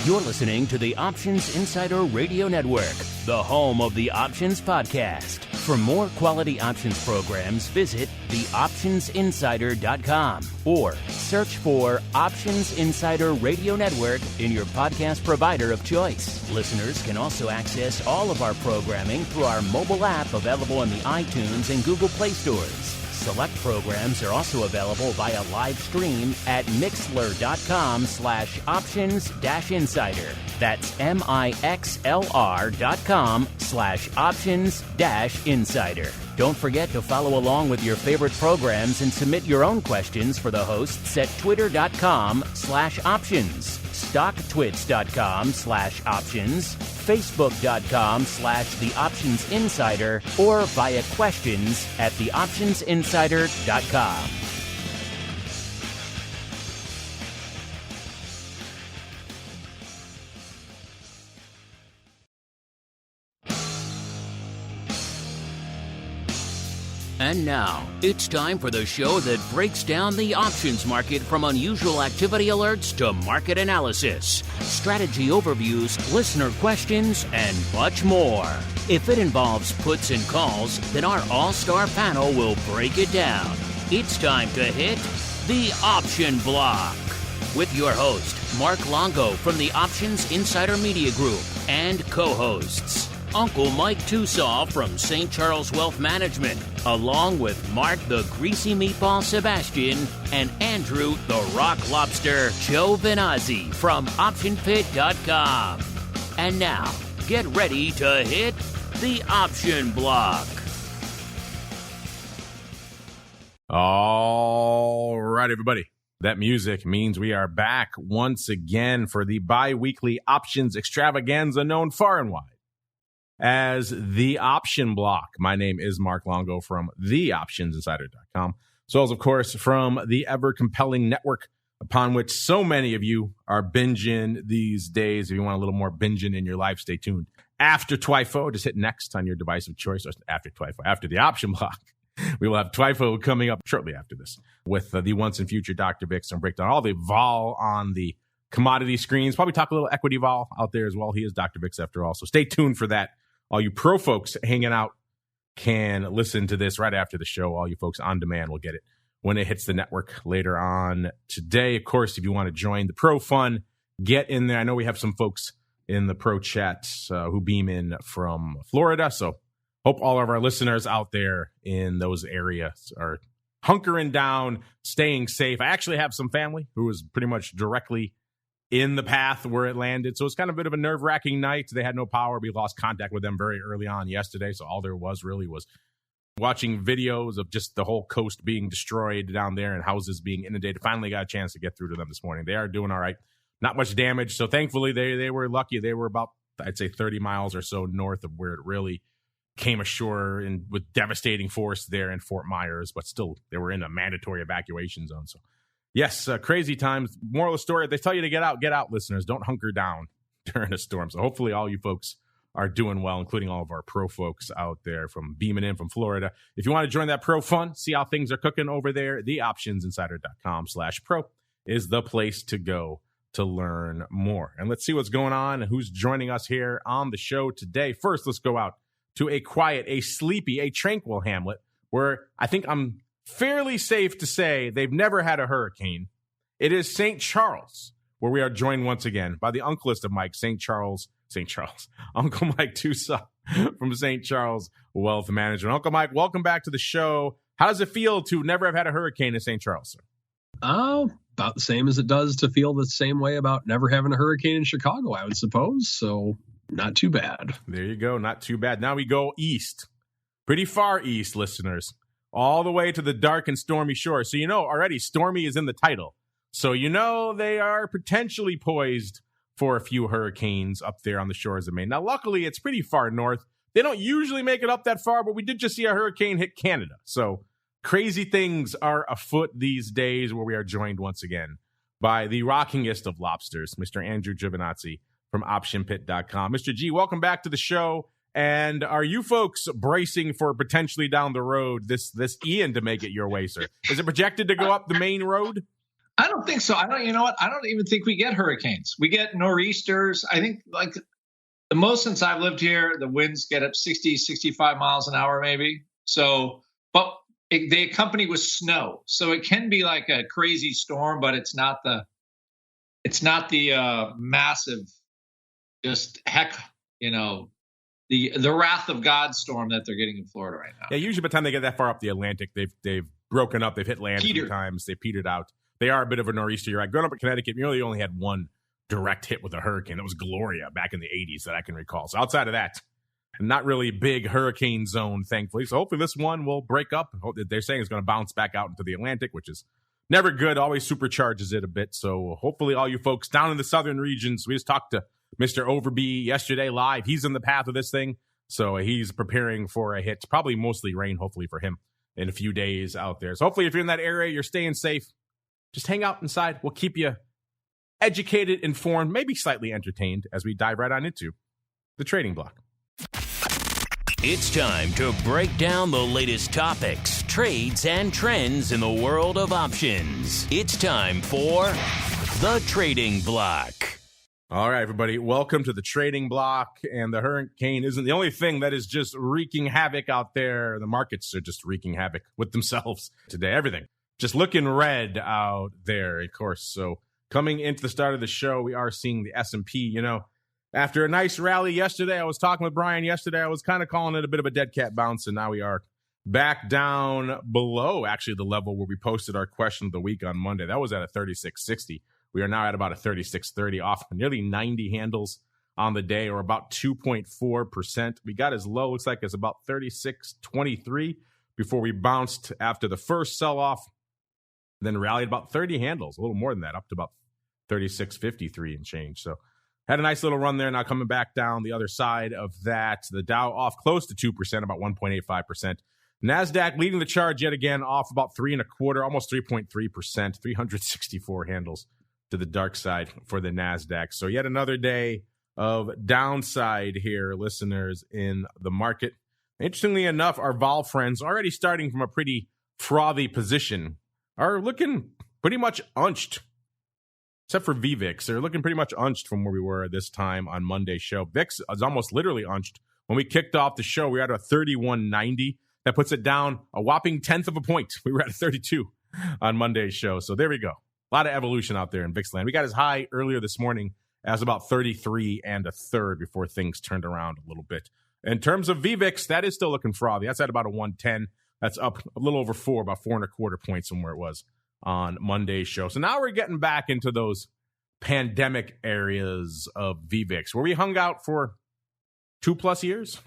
You're listening to the Options Insider Radio Network, the home of the Options Podcast. For more quality options programs, visit theoptionsinsider.com or search for Options Insider Radio Network in your podcast provider of choice. Listeners can also access all of our programming through our mobile app available in the iTunes and Google Play stores. Select programs are also available via live stream at mixlr.com/options-insider. That's mixlr.com/options-insider. Don't forget to follow along with your favorite programs and submit your own questions for the hosts at twitter.com/options, stocktwits.com/options, facebook.com/theoptionsinsider, or via questions at theoptionsinsider.com. And now, it's time for the show that breaks down the options market from unusual activity alerts to market analysis, strategy overviews, listener questions, and much more. If it involves puts and calls, then our all-star panel will break it down. It's time to hit the Option Block with your host, Mark Longo from the Options Insider Media Group, and co-hosts, Uncle Mike TOSAW from St. Charles Wealth Management, along with Mark the Greasy Meatball Sebastian and Andrew the Rock Lobster GIOVINAZZI from OptionPit.com. And now, get ready to hit the Option Block. All right, everybody. That music means we are back once again for the bi-weekly options extravaganza known far and wide as the Option Block. My name is Mark Longo from theoptionsinsider.com, as well as, of course, from the ever-compelling network upon which so many of you are binging these days. If you want a little more binging in your life, stay tuned. After TWIFO, just hit next on your device of choice. Or after TWIFO, after the Option Block, we will have TWIFO coming up shortly after this with the once and future Dr. Bix and break down all the vol on the commodity screens. Probably talk a little equity vol out there as well. He is Dr. Bix after all, so stay tuned for that. All you pro folks hanging out can listen to this right after the show. All you folks on demand will get it when it hits the network later on today. Of course, if you want to join the pro fun, get in there. I know we have some folks in the pro chat who beam in from Florida, so hope all of our listeners out there in those areas are hunkering down, staying safe. I actually have some family who was pretty much directly in the path where it landed. So it's kind of a bit of a nerve-wracking night. They had no power. We lost contact with them very early on yesterday. So all there was really was watching videos of just the whole coast being destroyed down there and houses being inundated. Finally got a chance to get through to them this morning. They are doing all right. Not much damage. So thankfully they were lucky. They were about, I'd say, 30 miles or so north of where it really came ashore and with devastating force there in Fort Myers. But still, they were in a mandatory evacuation zone. So yes, crazy times. Moral of the story, they tell you to get out, listeners. Don't hunker down during a storm. So hopefully all you folks are doing well, including all of our pro folks out there from beaming in from Florida. If you want to join that pro fun, see how things are cooking over there, theoptionsinsider.com/pro is the place to go to learn more. And let's see what's going on and who's joining us here on the show today. First, let's go out to a quiet, a sleepy, a tranquil hamlet where I think I'm fairly safe to say they've never had a hurricane. It is St. Charles, where we are joined once again by the uncleest of Mike, St. Charles, Uncle Mike TOSAW from St. Charles Wealth Management. Uncle Mike, welcome back to the show. How does it feel to never have had a hurricane in St. Charles, sir? About the same as it does to feel the same way about never having a hurricane in Chicago, I would suppose. So not too bad. There you go. Not too bad. Now we go east, pretty far east, listeners, all the way to the dark and stormy shore. So, already stormy is in the title. So, they are potentially poised for a few hurricanes up there on the shores of Maine. Now, luckily, it's pretty far north. They don't usually make it up that far, but we did just see a hurricane hit Canada. So crazy things are afoot these days, where we are joined once again by the rockingest of lobsters, Mr. Andrew GIOVINAZZI from OptionPit.com. Mr. G, welcome back to the show. And are you folks bracing for potentially down the road this Ian to make it your way, sir? Is it projected to go up the main road? I don't think so. You know what? I don't even think we get hurricanes. We get nor'easters. I think like the most since I've lived here, the winds get up 60, 65 miles an hour, maybe. So, but they accompany with snow. So it can be like a crazy storm, but it's not the massive, just heck, the wrath of God storm that they're getting in Florida right now. Yeah, usually by the time they get that far up the Atlantic, they've broken up, they've hit land a few times, they petered out. They are a bit of a nor'easter. You're right. Growing up in Connecticut, we really only had one direct hit with a hurricane. That was Gloria back in the 80s that I can recall. So outside of that, not really big hurricane zone, thankfully. So hopefully this one will break up. They're saying it's going to bounce back out into the Atlantic, which is never good, always supercharges it a bit. So hopefully all you folks down in the southern regions, we just talked to Mr. Overby yesterday live. He's in the path of this thing. So he's preparing for a hit, probably mostly rain, hopefully for him in a few days out there. So hopefully if you're in that area, you're staying safe. Just hang out inside. We'll keep you educated, informed, maybe slightly entertained as we dive right on into the trading block. It's time to break down the latest topics, trades, and trends in the world of options. It's time for the Trading Block. All right, everybody, welcome to the Trading Block. And the hurricane isn't the only thing that is just wreaking havoc out there. The markets are just wreaking havoc with themselves today. Everything just looking red out there, of course. So coming into the start of the show, we are seeing the S&P, after a nice rally yesterday. I was talking with Brian yesterday. I was kind of calling it a bit of a dead cat bounce, and now we are back down below, actually, the level where we posted our question of the week on Monday. That was at a 36.60. We are now at about a 36.30, off nearly 90 handles on the day, or about 2.4%. We got as low, looks like it's about 36.23 before we bounced after the first sell-off, then rallied about 30 handles, a little more than that, up to about 36.53 and change. So had a nice little run there, now coming back down the other side of that. The Dow off close to 2%, about 1.85%. NASDAQ leading the charge yet again, off about 3.25%, almost 3.3%, 364 handles to the dark side for the NASDAQ. So yet another day of downside here, listeners, in the market. Interestingly enough, our vol friends, already starting from a pretty frothy position, are looking pretty much unched. Except for VVIX, they're looking pretty much unched from where we were this time on Monday's show. VIX is almost literally unched. When we kicked off the show, we were at a 31.90. That puts it down a whopping 1/10 of a point. We were at a 32 on Monday's show. So there we go. A lot of evolution out there in VIX land. We got as high earlier this morning as about 33 1/3 before things turned around a little bit. In terms of VVIX, that is still looking frothy. That's at about a 110. That's up a little over 4, about 4.25 points from where it was on Monday's show. So now we're getting back into those pandemic areas of VVIX where we hung out for 2+ years.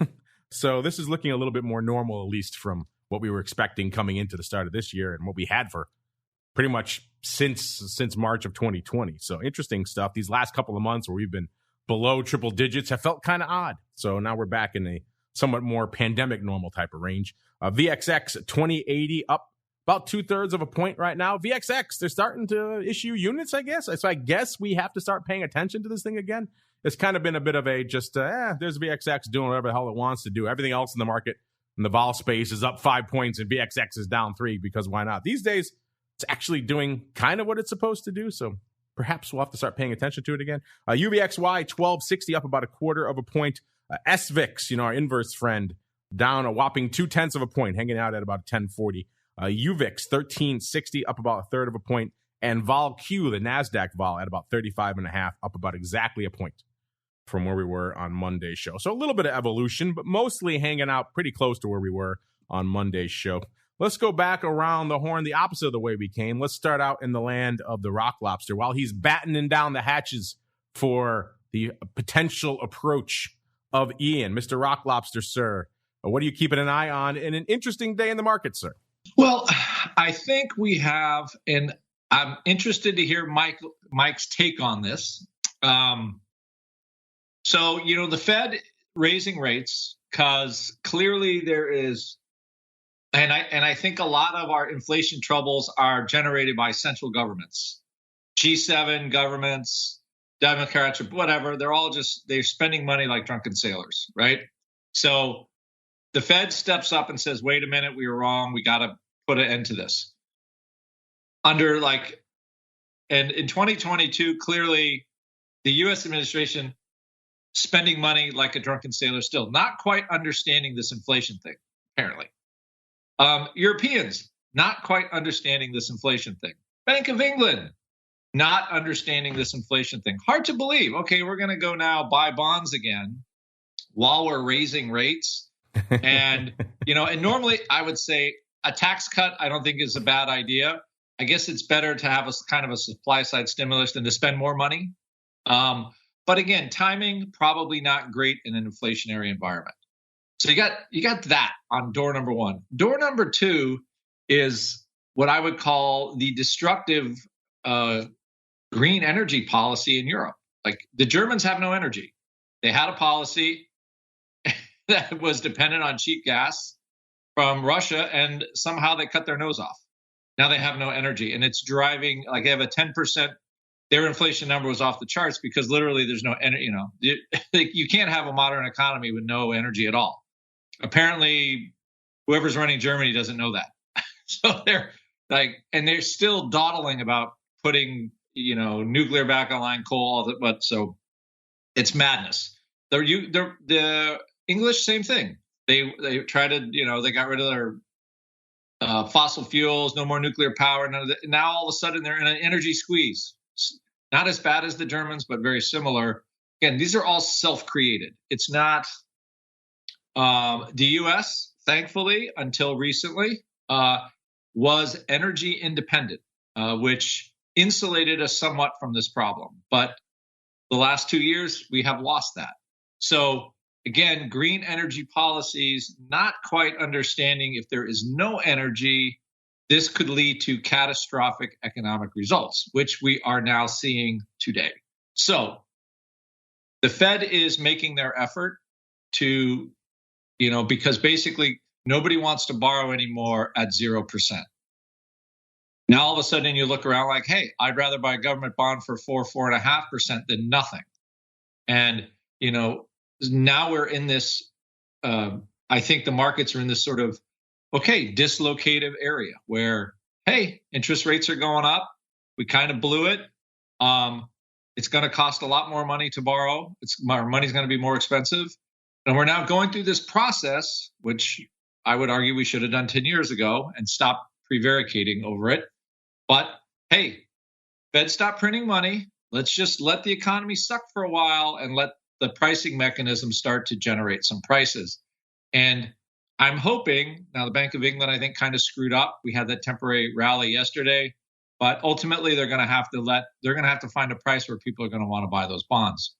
So this is looking a little bit more normal, at least from what we were expecting coming into the start of this year and what we had for pretty much since March of 2020. So interesting stuff. These last couple of months where we've been below triple digits have felt kind of odd. So now we're back in a somewhat more pandemic normal type of range. VXX 2080 up about 2/3 of a point right now. VXX, they're starting to issue units, I guess. So I guess we have to start paying attention to this thing again. It's kind of been a bit of a just, there's VXX doing whatever the hell it wants to do. Everything else in the market in the vol space is up 5 points and VXX is down 3 because why not? These days, it's actually doing kind of what it's supposed to do. So perhaps we'll have to start paying attention to it again. UVXY 1260 up about 1/4 of a point. SVIX, our inverse friend, down a whopping 0.2 of a point, hanging out at about 1040. UVIX 1360 up about 1/3 of a point. And VolQ, the NASDAQ vol, at about 35.5, up about exactly a point from where we were on Monday's show. So a little bit of evolution, but mostly hanging out pretty close to where we were on Monday's show. Let's go back around the horn the opposite of the way we came. Let's start out in the land of the rock lobster. While he's battening down the hatches for the potential approach of Ian, Mr. Rock Lobster, sir, what are you keeping an eye on in an interesting day in the market, sir? Well, I think we have, and I'm interested to hear Mike's take on this. So, the Fed raising rates because clearly there is, and I think a lot of our inflation troubles are generated by central governments, G7 governments, Democrats, or whatever. They're spending money like drunken sailors, right? So the Fed steps up and says, wait a minute, we were wrong. We got to put an end to this. Under And in 2022, clearly the U.S. administration spending money like a drunken sailor still, not quite understanding this inflation thing, apparently. Europeans, not quite understanding this inflation thing. Bank of England, not understanding this inflation thing. Hard to believe. Okay, we're going to go now buy bonds again while we're raising rates. And, and normally I would say a tax cut, I don't think is a bad idea. I guess it's better to have a kind of a supply side stimulus than to spend more money. But again, timing probably not great in an inflationary environment. So you got that on door number one. Door number two is what I would call the destructive green energy policy in Europe. Like the Germans have no energy. They had a policy that was dependent on cheap gas from Russia, and somehow they cut their nose off. Now they have no energy, and it's driving, like they have a 10%, their inflation number was off the charts because literally there's no energy, you can't have a modern economy with no energy at all. Apparently, whoever's running Germany doesn't know that. So they're and they're still dawdling about putting, nuclear back online, coal, but so it's madness. The English, same thing. They try to, they got rid of their fossil fuels, no more nuclear power. None of that. Now all of a sudden they're in an energy squeeze. Not as bad as the Germans, but very similar. Again, these are all self-created. It's not the U.S., thankfully, until recently, was energy independent, which insulated us somewhat from this problem. But the last 2 years, we have lost that. So again, green energy policies, not quite understanding if there is no energy, this could lead to catastrophic economic results, which we are now seeing today. So the Fed is making their effort to, because basically nobody wants to borrow anymore at 0%. Now all of a sudden you look around like, hey, I'd rather buy a government bond for 4.5% than nothing. And, now we're in this, I think the markets are in this sort of, dislocative area where, hey, interest rates are going up. We kind of blew it. It's going to cost a lot more money to borrow. Our money's going to be more expensive. And we're now going through this process, which I would argue we should have done 10 years ago and stopped prevaricating over it. But hey, Fed stop printing money. Let's just let the economy suck for a while and let the pricing mechanism start to generate some prices. And I'm hoping, now the Bank of England, I think, kind of screwed up. We had that temporary rally yesterday, but ultimately they're going to have to find a price where people are going to want to buy those bonds.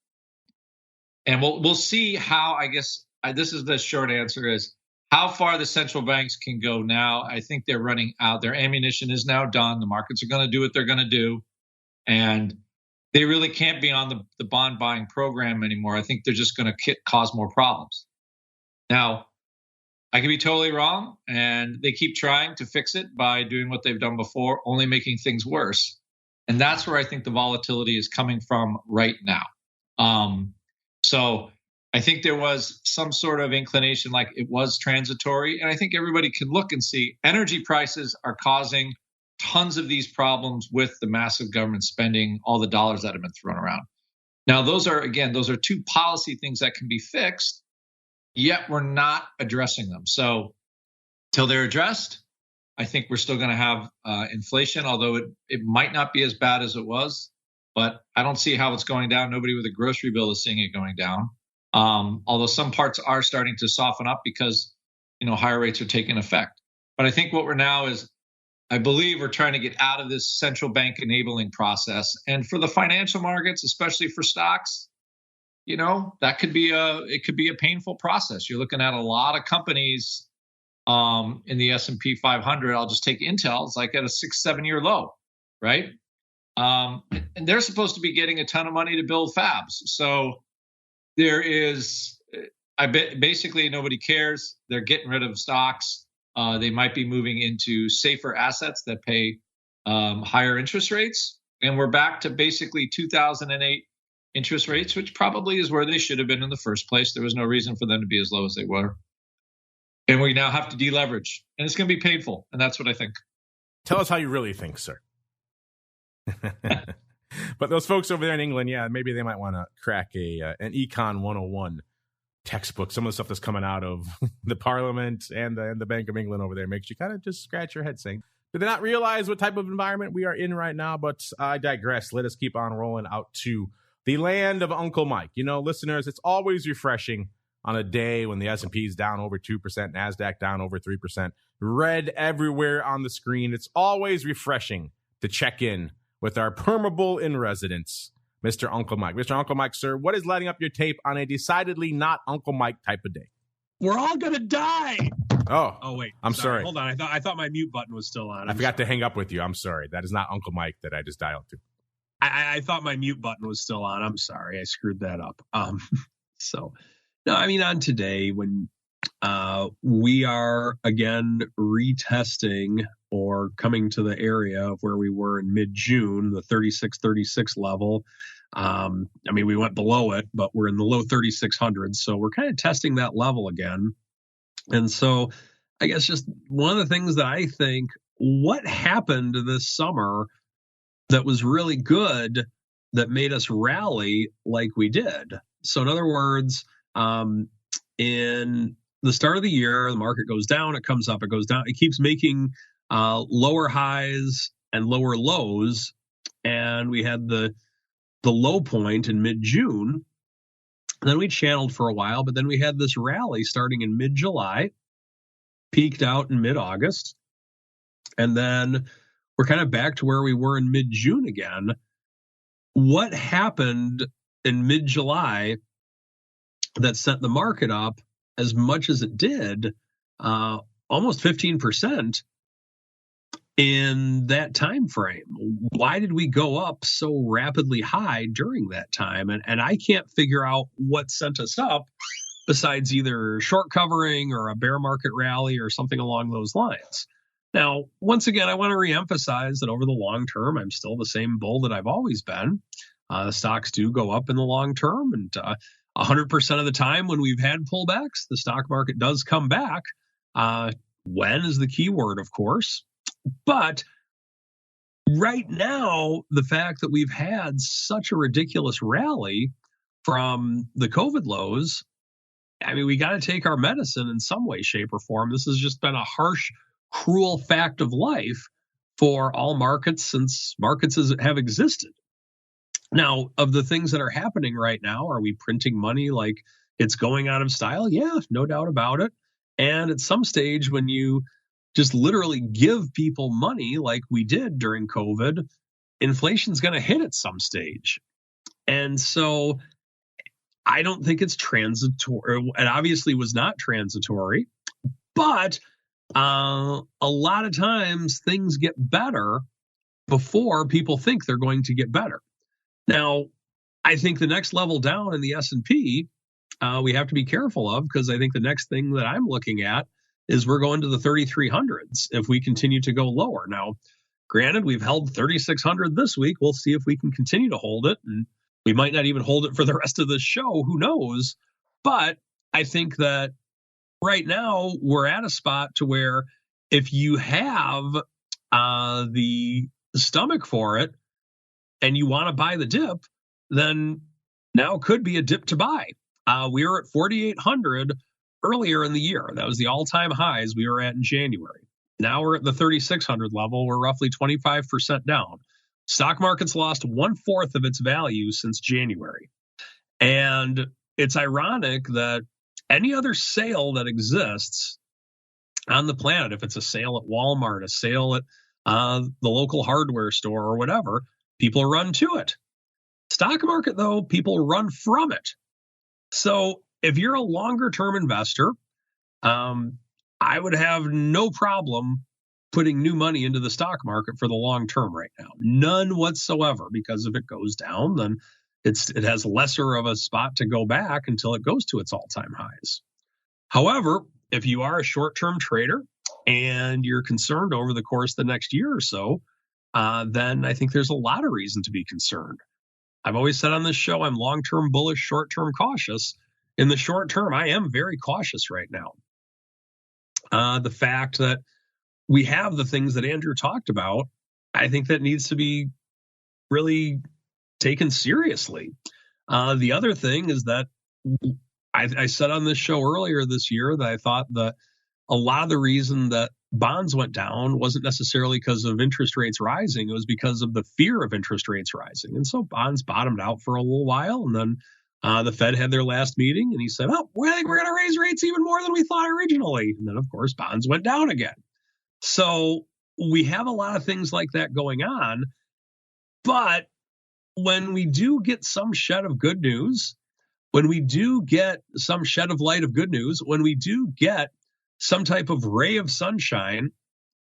And we'll see how, I guess, this is the short answer is how far the central banks can go now. I think they're running out. Their ammunition is now done. The markets are going to do what they're going to do. And they really can't be on the bond buying program anymore. I think they're just going to cause more problems. Now, I could be totally wrong, and they keep trying to fix it by doing what they've done before, only making things worse. And that's where I think the volatility is coming from right now. So I think there was some sort of inclination like it was transitory. And I think everybody can look and see energy prices are causing tons of these problems with the massive government spending, all the dollars that have been thrown around. Now, those are two policy things that can be fixed, yet we're not addressing them. So till they're addressed, I think we're still going to have inflation, although it might not be as bad as it was. But I don't see how it's going down. Nobody with a grocery bill is seeing it going down. Although some parts are starting to soften up because, higher rates are taking effect. But I think what we're now is, I believe we're trying to get out of this central bank enabling process. And for the financial markets, especially for stocks, that could be a painful process. You're looking at a lot of companies in the S&P 500. I'll just take Intel. It's like at a 6-7 year low, right? And they're supposed to be getting a ton of money to build fabs. So there is, basically nobody cares. They're getting rid of stocks. They might be moving into safer assets that pay higher interest rates. And we're back to basically 2008 interest rates, which probably is where they should have been in the first place. There was no reason for them to be as low as they were. And we now have to deleverage. And it's going to be painful. And that's what I think. Tell us how you really think, sir. But those folks over there in England, yeah, maybe they might want to crack an Econ 101 textbook. Some of the stuff that's coming out of the Parliament and the Bank of England over there makes you kind of just scratch your head saying, do they not realize what type of environment we are in right now? But I digress. Let us keep on rolling out to the land of Uncle Mike. You know, listeners, it's always refreshing on a day when the S&P is down over 2%, NASDAQ down over 3%, red everywhere on the screen. It's always refreshing to check in with our permeable in residence, Mr. Uncle Mike. Mr. Uncle Mike, sir, what is lighting up your tape on a decidedly not Uncle Mike type of day? We're all going to die. Oh, wait. I'm sorry. Hold on. I thought my mute button was still on. I forgot to hang up with you. I'm sorry. That is not Uncle Mike that I just dialed to. I thought my mute button was still on. I'm sorry. I screwed that up. So, no, I mean, on today, when we are, again, retesting or coming to the area of where we were in mid-June, the 36 level. I mean, we went below it, but we're in the low 3600s. So we're kind of testing that level again. And so I guess just one of the things that I think, what happened this summer that was really good that made us rally like we did? So in other words, in the start of the year, the market goes down, it comes up, it goes down. It keeps making lower highs and lower lows. And we had the low point in mid-June. Then we channeled for a while, but then we had this rally starting in mid-July, peaked out in mid-August. And then we're kind of back to where we were in mid-June again. What happened in mid-July that sent the market up as much as it did, almost 15% in that time frame? Why did we go up so rapidly high during that time? And I can't figure out what sent us up besides either short covering or a bear market rally or something along those lines. Now, once again, I want to reemphasize that over the long term, I'm still the same bull that I've always been. The stocks do go up in the long term, and 100% of the time when we've had pullbacks, the stock market does come back. When is the key word, of course. But right now, the fact that we've had such a ridiculous rally from the COVID lows, I mean, we got to take our medicine in some way, shape, or form. This has just been a harsh, cruel fact of life for all markets since markets have existed. Now, of the things that are happening right now, are we printing money like it's going out of style? Yeah, no doubt about it. And at some stage, when you just literally give people money like we did during COVID, inflation's going to hit at some stage. And so I don't think it's transitory. It obviously was not transitory, but a lot of times things get better before people think they're going to get better. Now, I think the next level down in the S&P, we have to be careful of, because I think the next thing that I'm looking at is we're going to the 3,300s if we continue to go lower. Now, granted, we've held 3,600 this week. We'll see if we can continue to hold it, and we might not even hold it for the rest of the show. Who knows? But I think that right now we're at a spot to where if you have the stomach for it and you want to buy the dip, then now could be a dip to buy. We were at 4,800 earlier in the year. That was the all-time highs we were at in January. Now we're at the 3,600 level. We're roughly 25% down. Stock market's lost 1/4 of its value since January. And it's ironic that any other sale that exists on the planet, if it's a sale at Walmart, a sale at the local hardware store or whatever, people run to it. Stock market, though, people run from it. So if you're a longer term investor, I would have no problem putting new money into the stock market for the long term right now. None whatsoever, because if it goes down, then it has lesser of a spot to go back until it goes to its all-time highs. However, if you are a short-term trader and you're concerned over the course of the next year or so, then I think there's a lot of reason to be concerned. I've always said on this show, I'm long-term bullish, short-term cautious. In the short term, I am very cautious right now. The fact that we have the things that Andrew talked about, I think that needs to be really taken seriously. The other thing is that I said on this show earlier this year that I thought that a lot of the reason that bonds went down wasn't necessarily because of interest rates rising. It was because of the fear of interest rates rising. And so bonds bottomed out for a little while. And then the Fed had their last meeting and he said, oh, we think we're going to raise rates even more than we thought originally. And then, of course, bonds went down again. So we have a lot of things like that going on. But when we do get some shed of good news, when we do get some shed of light of good news, when we do get some type of ray of sunshine,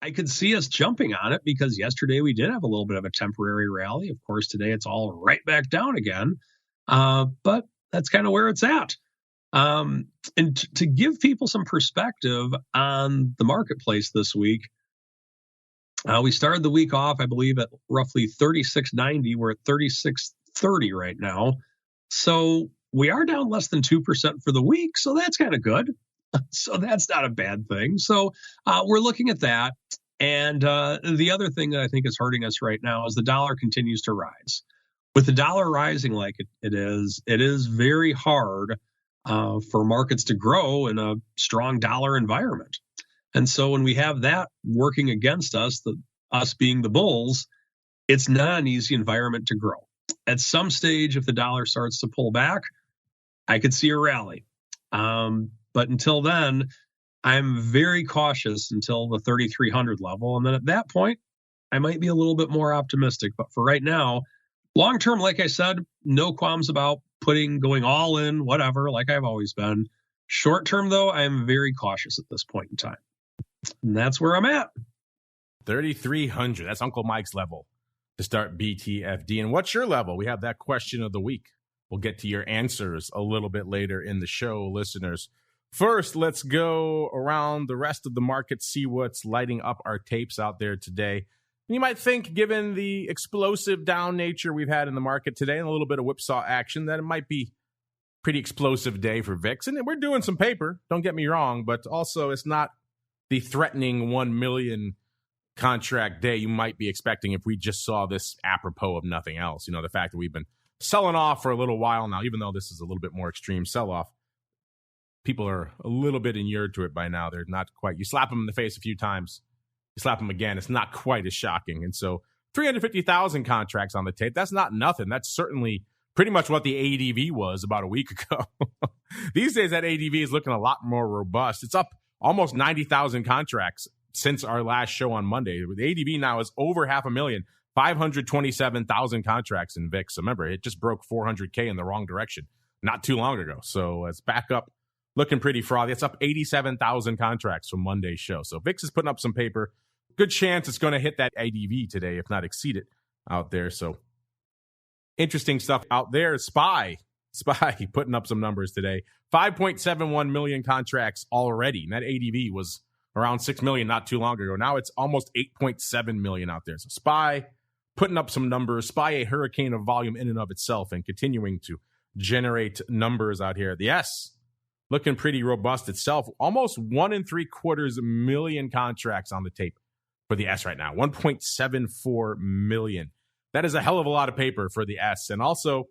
I could see us jumping on it, because yesterday we did have a little bit of a temporary rally. Of course, today it's all right back down again. But that's kind of where it's at. And to give people some perspective on the marketplace this week, we started the week off, I believe, at roughly 36.90. We're at 36.30 right now. So we are down less than 2% for the week. So that's kind of good. So that's not a bad thing. So we're looking at that. And the other thing that I think is hurting us right now is the dollar continues to rise. With the dollar rising like it is very hard for markets to grow in a strong dollar environment. And so when we have that working against us, us being the bulls, it's not an easy environment to grow. At some stage, if the dollar starts to pull back, I could see a rally. But until then, I'm very cautious until the 3,300 level. And then at that point, I might be a little bit more optimistic. But for right now, long term, like I said, no qualms about going all in, whatever, like I've always been. Short term, though, I'm very cautious at this point in time. And that's where I'm at. 3,300. That's Uncle Mike's level to start BTFD. And what's your level? We have that question of the week. We'll get to your answers a little bit later in the show, listeners. First, let's go around the rest of the market, see what's lighting up our tapes out there today. You might think, given the explosive down nature we've had in the market today and a little bit of whipsaw action, that it might be a pretty explosive day for VIX. And we're doing some paper, don't get me wrong, but also it's not the threatening 1 million contract day you might be expecting if we just saw this apropos of nothing else. You know, the fact that we've been selling off for a little while now, even though this is a little bit more extreme sell-off, people are a little bit inured to it by now. They're not quite. You slap them in the face a few times, you slap them again, it's not quite as shocking. And so 350,000 contracts on the tape, that's not nothing. That's certainly pretty much what the ADV was about a week ago. These days, that ADV is looking a lot more robust. It's up almost 90,000 contracts since our last show on Monday. The ADV now is over 500,000, 527,000 contracts in VIX. So remember, it just broke 400K in the wrong direction not too long ago. So it's back up, looking pretty frothy. It's up 87,000 contracts from Monday's show. So VIX is putting up some paper. Good chance it's going to hit that ADV today, if not exceed it out there. So interesting stuff out there. SPY putting up some numbers today. 5.71 million contracts already. And that ADV was around 6 million not too long ago. Now it's almost 8.7 million out there. So SPY putting up some numbers. SPY, a hurricane of volume in and of itself, and continuing to generate numbers out here. The S looking pretty robust itself. Almost 1.75 million contracts on the tape for the S right now. 1.74 million. That is a hell of a lot of paper for the S. And also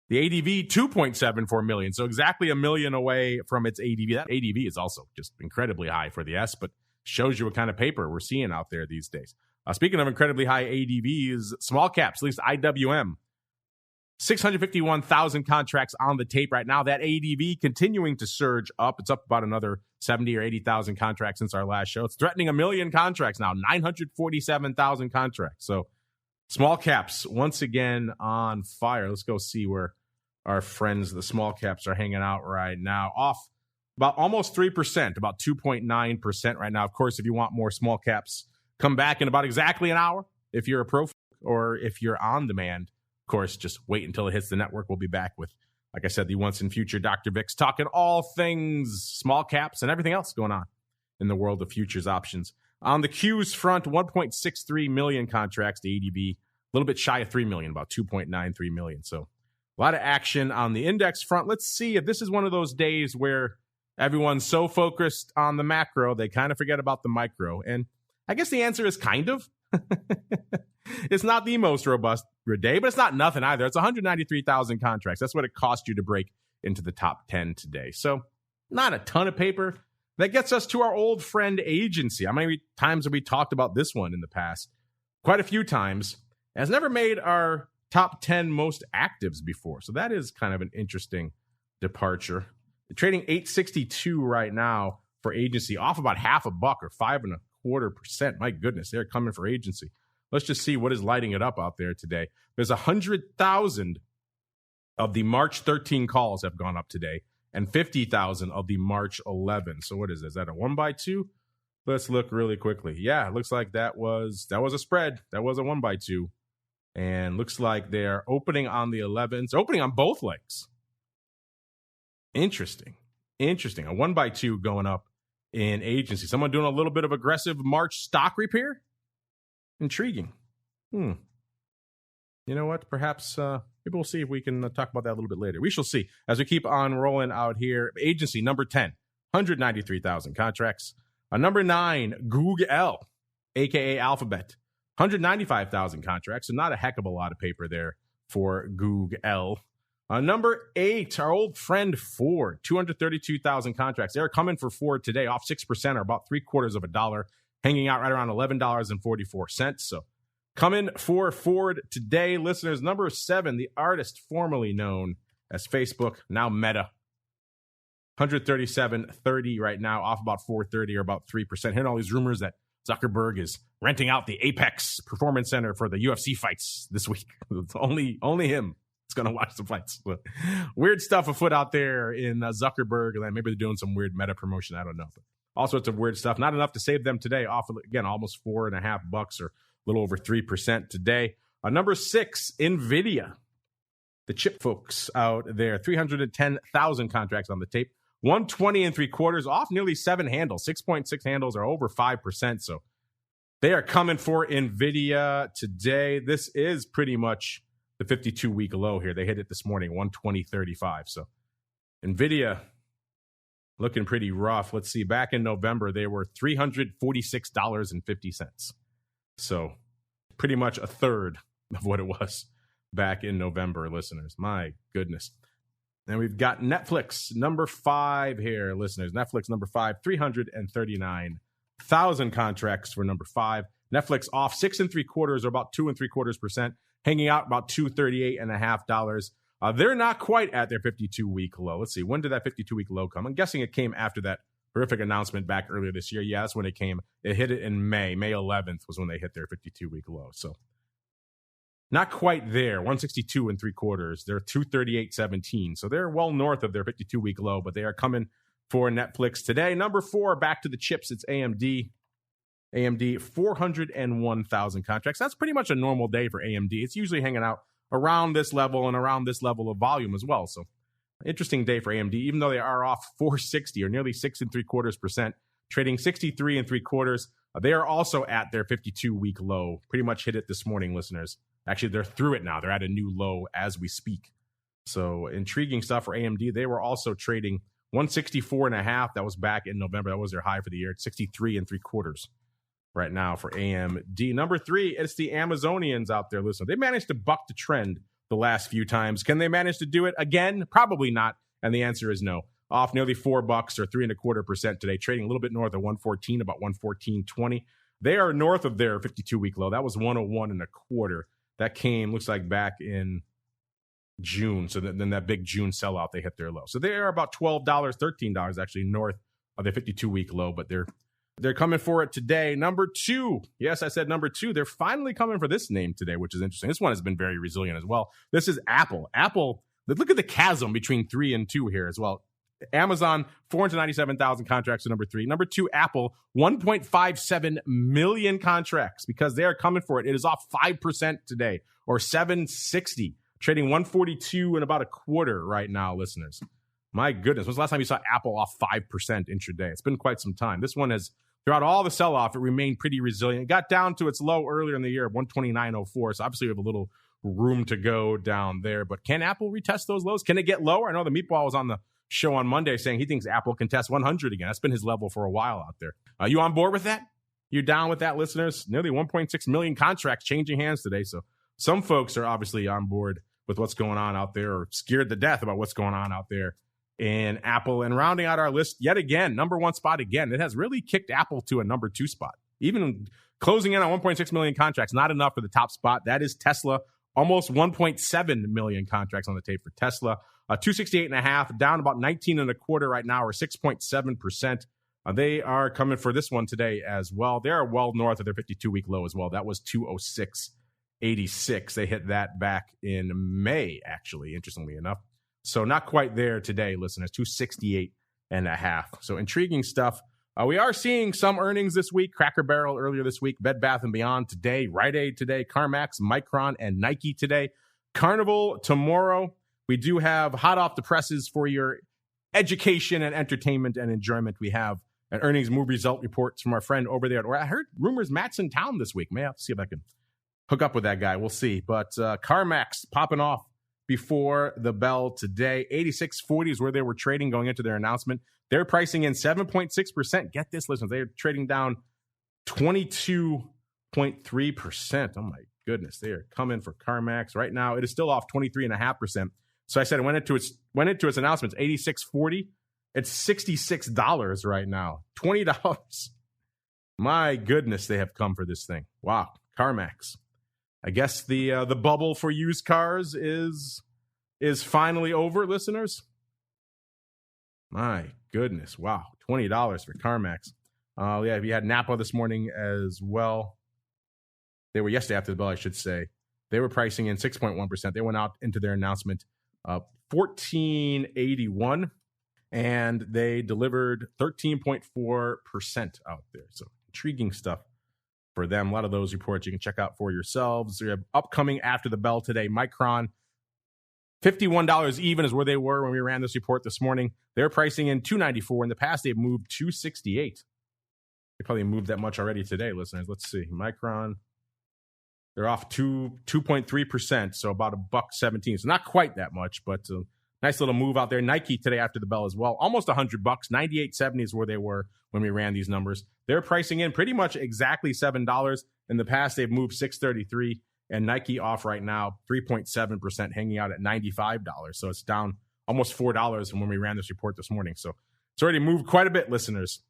the ADV, 2.74 million. So exactly a million away from its ADV. That ADV is also just incredibly high for the S, but shows you what kind of paper we're seeing out there these days. Speaking of incredibly high ADVs, small caps, at least IWM, 651,000 contracts on the tape right now. That ADV continuing to surge up. It's up about another 70 or 80,000 contracts since our last show. It's threatening a million contracts now, 947,000 contracts. So small caps, once again, on fire. Let's go see where our friends, the small caps, are hanging out right now. Off about almost 3%, about 2.9% right now. Of course, if you want more small caps, come back in about exactly an hour. If you're a pro or if you're on demand, of course, just wait until it hits the network. We'll be back with, like I said, the once and future Dr. Vix, talking all things small caps and everything else going on in the world of futures options. On the Qs front, 1.63 million contracts, the ADV, a little bit shy of 3 million, about 2.93 million. So a lot of action on the index front. Let's see if this is one of those days where everyone's so focused on the macro, they kind of forget about the micro. And I guess the answer is kind of. It's not the most robust day, but it's not nothing either. It's 193,000 contracts. That's what it cost you to break into the top 10 today. So not a ton of paper. That gets us to our old friend agency. How many times have we talked about this one in the past? Quite a few times. It has never made our top 10 most actives before. So that is kind of an interesting departure. They're trading 862 right now for agency, off about half a buck or 5.25%. My goodness, they're coming for agency. Let's just see what is lighting it up out there today. There's 100,000 of the March 13 calls have gone up today, and 50,000 of the March 11. So what is this? Is that a 1x2? Let's look really quickly. Yeah, it looks like that was a spread. That was a 1x2. And looks like they're opening on the 11s, opening on both legs. Interesting. A 1x2 going up in agency. Someone doing a little bit of aggressive March stock repair? Intriguing. You know what? Perhaps maybe we'll see if we can talk about that a little bit later. We shall see as we keep on rolling out here. Agency number 10, 193,000 contracts. Number 9, Google, a.k.a. Alphabet, 195,000 contracts. So not a heck of a lot of paper there for Google. Number 8, our old friend Ford, 232,000 contracts. They're coming for Ford today, off 6% or about $0.75, hanging out right around $11.44. So coming for Ford today, listeners. Number 7, the artist formerly known as Facebook, now Meta. 137.30 right now, off about 4.30 or about 3%. Hearing all these rumors that Zuckerberg is renting out the Apex Performance Center for the UFC fights this week. It's only him is going to watch the fights. But weird stuff afoot out there in Zuckerberg. And maybe they're doing some weird meta promotion. I don't know. But all sorts of weird stuff. Not enough to save them today. Off, again, almost $4.50 or a little over 3% today. Number 6, NVDA. The chip folks out there. 310,000 contracts on the tape. 120.75 off nearly 7 handles. 6.6 handles are over 5%. So they are coming for NVIDIA today. This is pretty much the 52-week low here. They hit it this morning, 120.35. So NVIDIA looking pretty rough. Let's see. Back in November, they were $346.50. So pretty much a third of what it was back in November, listeners. My goodness. And we've got Netflix, number 5 here, listeners. Netflix, number 5, 339,000 contracts for number 5. Netflix off 6.75 or about 2.75%, hanging out about $238.50. They're not quite at their 52-week low. Let's see. When did that 52-week low come? I'm guessing it came after that horrific announcement back earlier this year. Yeah, that's when it came. It hit it in May. May 11th was when they hit their 52-week low. So not quite there. 162.75. They're 238.17. So they're well north of their 52-week low, but they are coming for Netflix today. Number 4, back to the chips. It's AMD. AMD, 401,000 contracts. That's pretty much a normal day for AMD. It's usually hanging out around this level and around this level of volume as well. So interesting day for AMD, even though they are off 460 or nearly 6.75%, trading 63.75. They are also at their 52-week low. Pretty much hit it this morning, listeners. Actually, they're through it now. They're at a new low as we speak. So intriguing stuff for AMD. They were also trading 164.5. That was back in November. That was their high for the year. It's 63.75 right now for AMD. Number 3, it's the Amazonians out there. Listen, they managed to buck the trend the last few times. Can they manage to do it again? Probably not. And the answer is no. Off nearly $4 or 3.25% today, trading a little bit north of 114, about 114.20. They are north of their 52-week low. That was 101.25. That came, looks like, back in June. So then that big June sellout, they hit their low. So they are about $12, $13 actually north of their 52-week low, but they're coming for it today. Number 2. Yes, I said number 2. They're finally coming for this name today, which is interesting. This one has been very resilient as well. This is Apple. Apple, look at the chasm between 3 and 2 here as well. Amazon, 497,000 contracts to number 3. Number 2, Apple, 1.57 million contracts because they are coming for it. It is off 5% today, or 760, trading 142.25 right now, listeners. My goodness, when's the last time you saw Apple off 5% intraday? It's been quite some time. This one has, throughout all the sell-off, it remained pretty resilient. It got down to its low earlier in the year of 129.04, so obviously we have a little room to go down there. But can Apple retest those lows? Can it get lower? I know the Meatball was on the show on Monday saying he thinks Apple can test 100 again. That's been his level for a while out there. Are you on board with that? You down with that, listeners? Nearly 1.6 million contracts changing hands today. So some folks are obviously on board with what's going on out there, or scared to death about what's going on out there in Apple. And rounding out our list yet again, number one spot again. It has really kicked Apple to a number two spot. Even closing in on 1.6 million contracts, not enough for the top spot. That is Tesla. Almost 1.7 million contracts on the tape for Tesla. 268.5, down about 19 and a quarter right now, or 6.7%. They are coming for this one today as well. They are well north of their 52-week low as well. That was 206.86. They hit that back in May, actually, interestingly enough. So not quite there today, listeners, 268.5. So intriguing stuff. We are seeing some earnings this week. Cracker Barrel earlier this week, Bed Bath & Beyond today, Rite Aid today, CarMax, Micron, and Nike today. Carnival tomorrow. We do have hot off the presses for your education and entertainment and enjoyment. We have an earnings move result reports from our friend over there. I heard rumors Matt's in town this week. May have to see if I can hook up with that guy. We'll see. But CarMax popping off before the bell today. 86.40 is where they were trading going into their announcement. They're pricing in 7.6%. Get this, listeners. They're trading down 22.3%. Oh, my goodness. They are coming for CarMax. Right now, it is still off 23.5%. So I said it went into its announcements, 86.40. It's $66 right now. $20. My goodness, they have come for this thing. Wow. CarMax. I guess the bubble for used cars is finally over, listeners. My goodness. Wow. $20 for CarMax. Yeah, you had Napa this morning as well. They were yesterday after the bell, I should say. They were pricing in 6.1%. They went out into their announcement $14.81, and they delivered 13.4% out there. So intriguing stuff for them. A lot of those reports you can check out for yourselves. We have upcoming after the bell today, Micron. $51 even is where they were when we ran this report this morning. They're pricing in $294. In the past, they've moved $268. They probably moved that much already today, listeners. Let's see. Micron, they're off 2.3%, so about $1.17. So not quite that much, but a nice little move out there. Nike today after the bell as well. Almost $100. 98.70 is where they were when we ran these numbers. They're pricing in pretty much exactly $7. In the past, they've moved $6.33. And Nike off right now, 3.7%, hanging out at $95. So it's down almost $4 from when we ran this report this morning. So it's already moved quite a bit, listeners.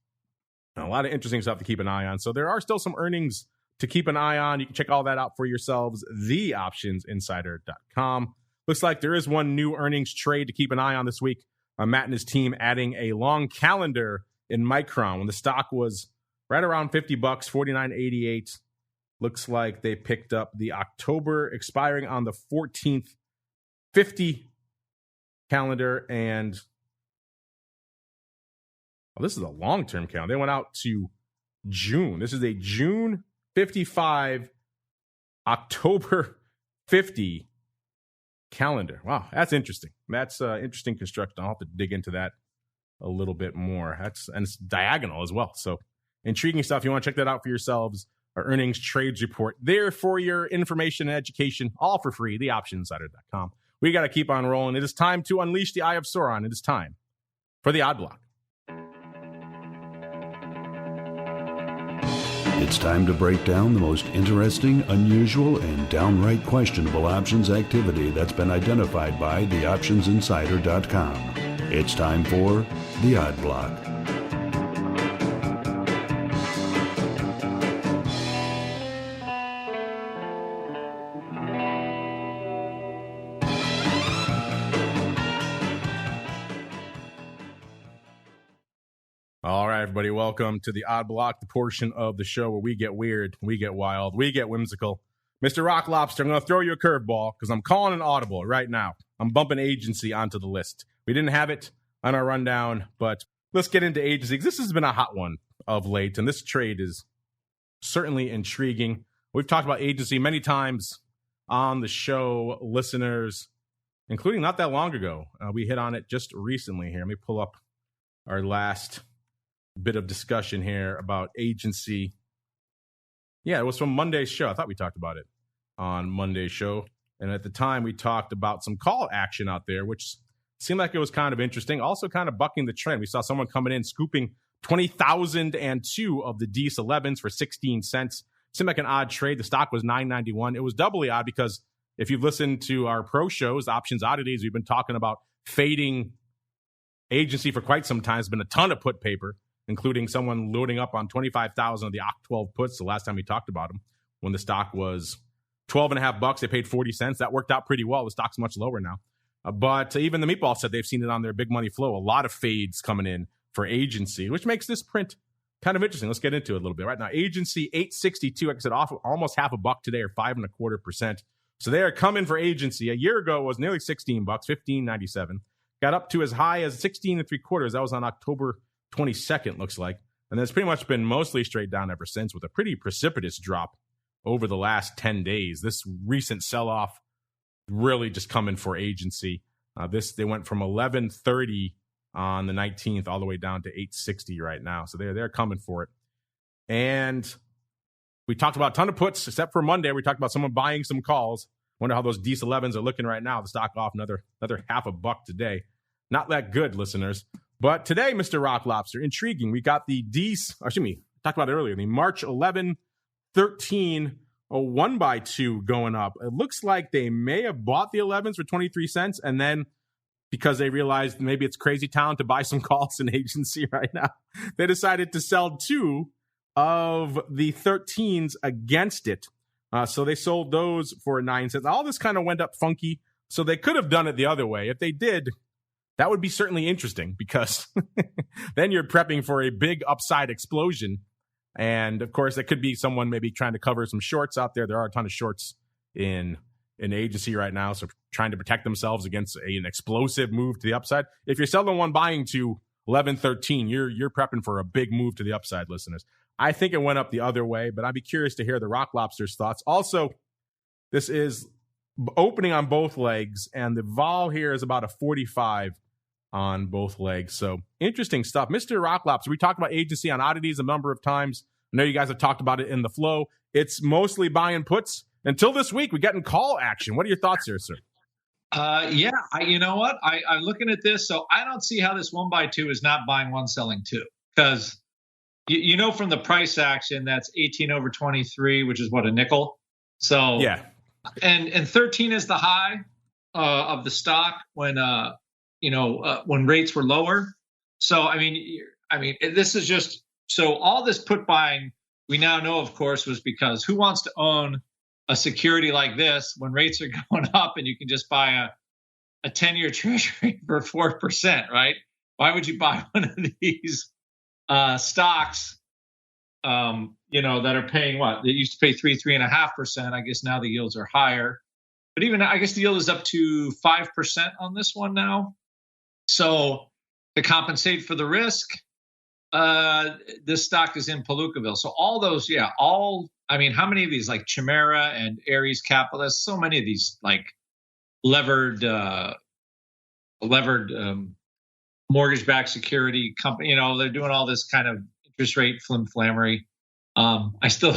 And a lot of interesting stuff to keep an eye on. So there are still some earnings to keep an eye on. You can check all that out for yourselves, theoptionsinsider.com. Looks like there is one new earnings trade to keep an eye on this week. Matt and his team adding a long calendar in Micron when the stock was right around $50, $49.88. Looks like they picked up the October expiring on the 14th 50 calendar. And this is a long-term calendar. They went out to June. This is a June 55, October 50 calendar. Wow, that's interesting. That's interesting construction. I'll have to dig into that a little bit more. And it's diagonal as well. So intriguing stuff. You want to check that out for yourselves. Our earnings trades report there for your information and education, all for free, theoptioninsider.com. We got to keep on rolling. It is time to unleash the eye of Sauron. It is time for the Odd Block. It's time to break down the most interesting, unusual, and downright questionable options activity that's been identified by theoptionsinsider.com. It's time for the Odd Block. All right, everybody, welcome to the Odd Block, the portion of the show where we get weird, we get wild, we get whimsical. Mr. Rock Lobster, I'm going to throw you a curveball because I'm calling an audible right now. I'm bumping agency onto the list. We didn't have it on our rundown, but let's get into agency. This has been a hot one of late, and this trade is certainly intriguing. We've talked about agency many times on the show, listeners, including not that long ago. We hit on it just recently here. Let me pull up our last bit of discussion here about agency. Yeah, it was from Monday's show. I thought we talked about it on Monday's show. And at the time, we talked about some call action out there, which seemed like it was kind of interesting. Also kind of bucking the trend. We saw someone coming in, scooping 20,002 of the DS11s for 16 cents. Seemed like an odd trade. The stock was $9.91. It was doubly odd because if you've listened to our pro shows, Options Oddities, we've been talking about fading agency for quite some time. There's been a ton of put paper, including someone loading up on 25,000 of the OCT12 puts the last time we talked about them, when the stock was $12.50. They paid 40 cents. That worked out pretty well. The stock's much lower now. But even the Meatball said they've seen it on their big money flow. A lot of fades coming in for agency, which makes this print kind of interesting. Let's get into it a little bit. Right now, agency 862, like I said, off almost half a buck today, or 5.25%. So they are coming for agency. A year ago, it was nearly $16, $15.97. Got up to as high as 16.75. That was on October 22nd, looks like. And it's pretty much been mostly straight down ever since, with a pretty precipitous drop over the last 10 days. This recent sell-off really just coming for agency. They went from 11.30 on the 19th all the way down to 8.60 right now. So they're coming for it. And we talked about a ton of puts, except for Monday. We talked about someone buying some calls. Wonder how those DS11s are looking right now. The stock off another half a buck today. Not that good, listeners. But today, Mr. Rock Lobster, intriguing. We got the talked about it earlier, the March 11, 13, 1x2 going up. It looks like they may have bought the 11s for 23 cents, and then because they realized maybe it's crazy town to buy some calls in agency right now, they decided to sell 2 of the 13s against it. So they sold those for 9 cents. All this kind of went up funky, so they could have done it the other way. If they did, that would be certainly interesting, because then you're prepping for a big upside explosion. And, of course, it could be someone maybe trying to cover some shorts out there. There are a ton of shorts in agency right now, so trying to protect themselves against an explosive move to the upside. If you're selling one buying to 11.13, you're prepping for a big move to the upside, listeners. I think it went up the other way, but I'd be curious to hear the Rock Lobster's thoughts. Also, this is opening on both legs, and the vol here is about a 45 on both legs. So interesting stuff. Mr. Rock Lobster, we talked about agency on oddities a number of times. I know you guys have talked about it in the flow. It's mostly buying puts. Until this week, we got in call action. What are your thoughts here, sir? You know what? I'm looking at this, so I don't see how this 1x2 is not buying one, selling two. Because you know from the price action, that's 18 over 23, which is what, a nickel? So yeah. And 13 is the high of the stock when rates were lower. So I mean, this is just, so all this put buying we now know, of course, was because who wants to own a security like this when rates are going up and you can just buy a 10-year treasury for 4%, right? Why would you buy one of these stocks, that are paying what? They used to pay 3.5%. I guess now the yields are higher. But even I guess the yield is up to 5% on this one now. So to compensate for the risk, this stock is in Palookaville. So all those, how many of these, like Chimera and Ares Capital, there's so many of these like levered mortgage-backed security company, they're doing all this kind of interest rate flim-flammery. I still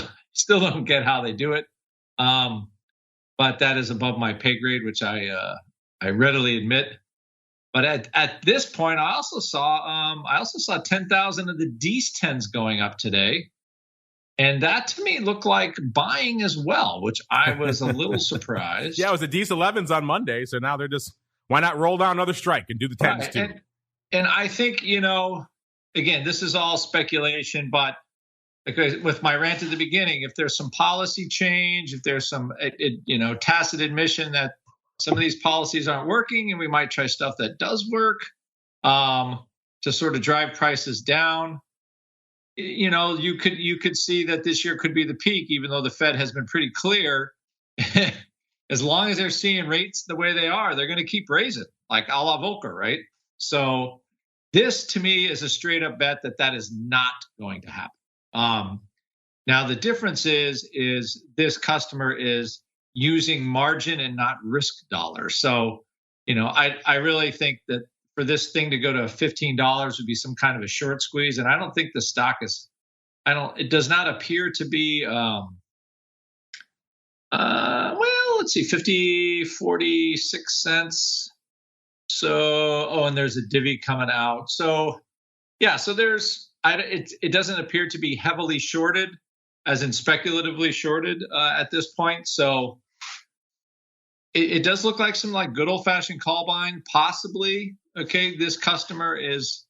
don't get how they do it. But that is above my pay grade, which I readily admit. But at this point, I also saw 10,000 of the DS10s going up today, and that to me looked like buying as well, which I was a little surprised. Yeah, it was the DS11s on Monday, so now they're just, why not roll down another strike and do the 10s too? And I think again, this is all speculation, but with my rant at the beginning, if there's some policy change, if there's some tacit admission that some of these policies aren't working and we might try stuff that does work to sort of drive prices down, you could see that this year could be the peak, even though the Fed has been pretty clear. As long as they're seeing rates the way they are, they're going to keep raising, like a la Volcker, right? So this to me is a straight up bet that is not going to happen. Now the difference is this customer is using margin and not risk dollars. So, I really think that for this thing to go to $15 would be some kind of a short squeeze. And I don't think the stock it does not appear to be, let's see, 46 cents. So, and there's a divvy coming out. So, yeah, so it doesn't appear to be heavily shorted, as in speculatively shorted at this point. So it does look like some like good old fashioned call buying, possibly. Okay, this customer is,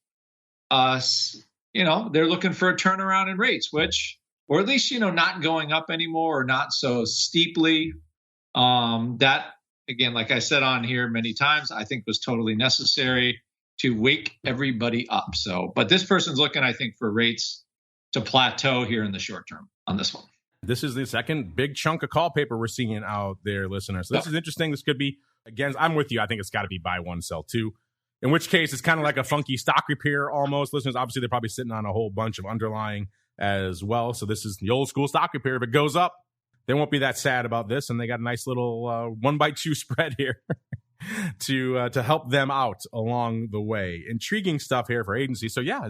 they're looking for a turnaround in rates, or at least, not going up anymore or not so steeply. That, again, like I said on here many times, I think was totally necessary to wake everybody up. So, but this person's looking, I think, for rates to plateau here in the short term on this one. This is the second big chunk of call paper we're seeing out there, listeners. So this is interesting. This could be, again, I'm with you. I think it's got to be buy one, sell two. In which case, it's kind of like a funky stock repair almost. Listeners, obviously, they're probably sitting on a whole bunch of underlying as well. So this is the old school stock repair. If it goes up, they won't be that sad about this. And they got a nice little 1x2 spread here to help them out along the way. Intriguing stuff here for agency. So yeah,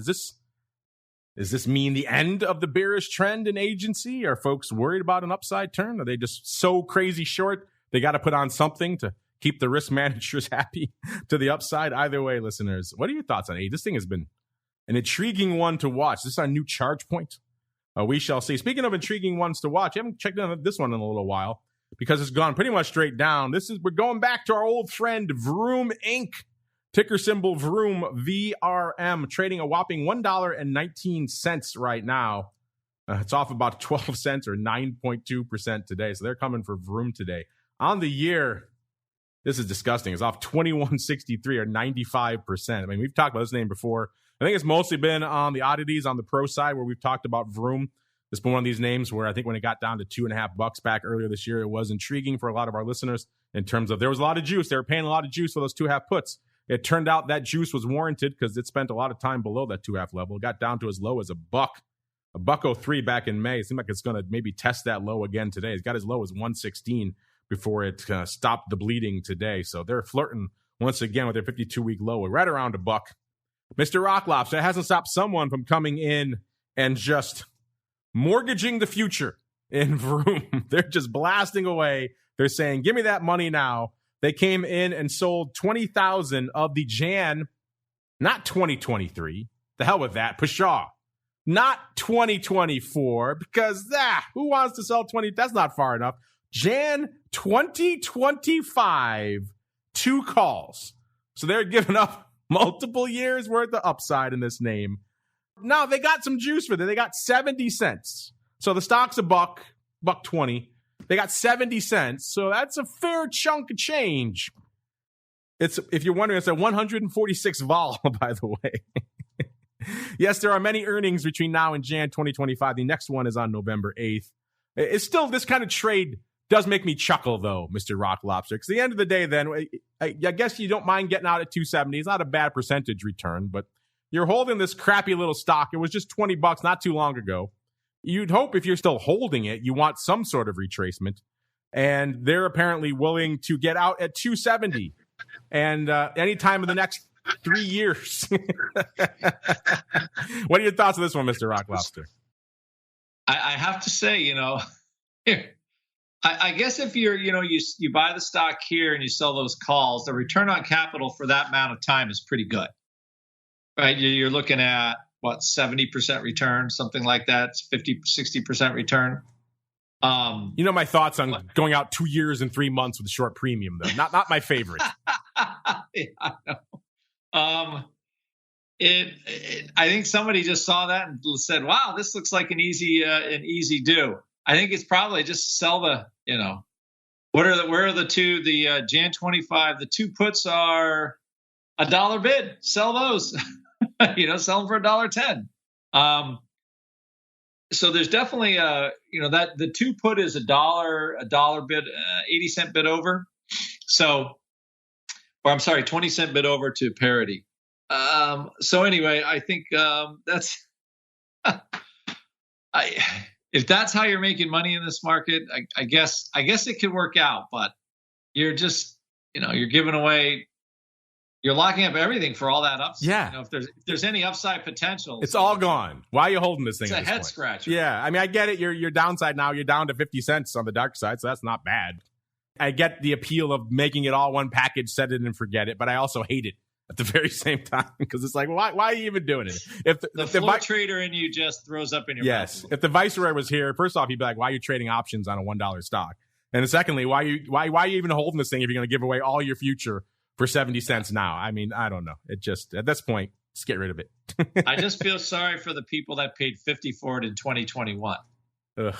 does this mean the end of the bearish trend in agency? Are folks worried about an upside turn? Are they just so crazy short they got to put on something to keep the risk managers happy to the upside? Either way, listeners, what are your thoughts on it? This thing has been an intriguing one to watch. This is our new charge point. We shall see. Speaking of intriguing ones to watch, I haven't checked in on this one in a little while because it's gone pretty much straight down. We're going back to our old friend Vroom Inc. Ticker symbol Vroom, VRM, trading a whopping $1.19 right now. It's off about 12 cents or 9.2% today. So they're coming for Vroom today. On the year, this is disgusting. It's off 21.63 or 95%. I mean, we've talked about this name before. I think it's mostly been on the oddities on the pro side where we've talked about Vroom. It's been one of these names where I think when it got down to $2.50 back earlier this year, it was intriguing for a lot of our listeners in terms of there was a lot of juice. They were paying a lot of juice for those 2.5 puts. It turned out that juice was warranted because it spent a lot of time below that 2.5 level. It got down to as low as $1.03 back in May. It seemed like it's going to maybe test that low again today. It's got as low as 116 before it stopped the bleeding today. So they're flirting once again with their 52-week low, right around $1. Mr. Rock Lobster hasn't stopped someone from coming in and just mortgaging the future in Vroom. They're just blasting away. They're saying, give me that money now. They came in and sold 20,000 of the Jan, not 2023. The hell with that. Pshaw. Not 2024, because who wants to sell 20? That's not far enough. Jan 2025, 2 calls. So they're giving up multiple years worth of upside in this name. Now they got some juice for that. They got 70 cents. So the stock's $1.20. They got 70 cents. So that's a fair chunk of change. If you're wondering, it's a 146 vol, by the way. Yes, there are many earnings between now and Jan 2025. The next one is on November 8th. It's still, this kind of trade does make me chuckle, though, Mr. Rock Lobster. Because at the end of the day, then, I guess you don't mind getting out at 270. It's not a bad percentage return, but you're holding this crappy little stock. It was just $20 not too long ago. You'd hope if you're still holding it, you want some sort of retracement. And they're apparently willing to get out at 270. And any time in the next 3 years. What are your thoughts on this one, Mr. Rock Lobster? I have to say, I guess if you're, you buy the stock here and you sell those calls, the return on capital for that amount of time is pretty good, right? You're looking at, 70% return, something like that, 50, 60% return. My thoughts on going out 2 years and 3 months with a short premium, though. Not my favorite. Yeah, I know. I think somebody just saw that and said, "Wow, this looks like an easy do." I think it's probably just sell the, where are the two? The Jan 25, the 2 puts are $1 bid. Sell those. Sell them for $1.10. So there's definitely that the 2 put is $1 bid, 80 cent bid over. So, or I'm sorry, 20 cent bid over to parity. So anyway, I think that's if that's how you're making money in this market, I guess it could work out, but you're just, you're giving away, you're locking up everything for all that upside. Yeah. If there's any upside potential, it's all gone. Why are you holding this thing? It's a head scratcher. Yeah. I mean, I get it. You're downside now. You're down to 50 cents on the dark side. So that's not bad. I get the appeal of making it all one package, set it and forget it, but I also hate it at the very same time because it's like, why are you even doing it? If the floor trader in you just throws up in your mouth. If the viceroy was here, first off, he'd be like, why are you trading options on a $1 stock? And secondly, why are you even holding this thing if you're going to give away all your future for 70 cents now? I mean, I don't know. It just, at this point, just get rid of it. I just feel sorry for the people that paid $50 for it in 2021. Ugh.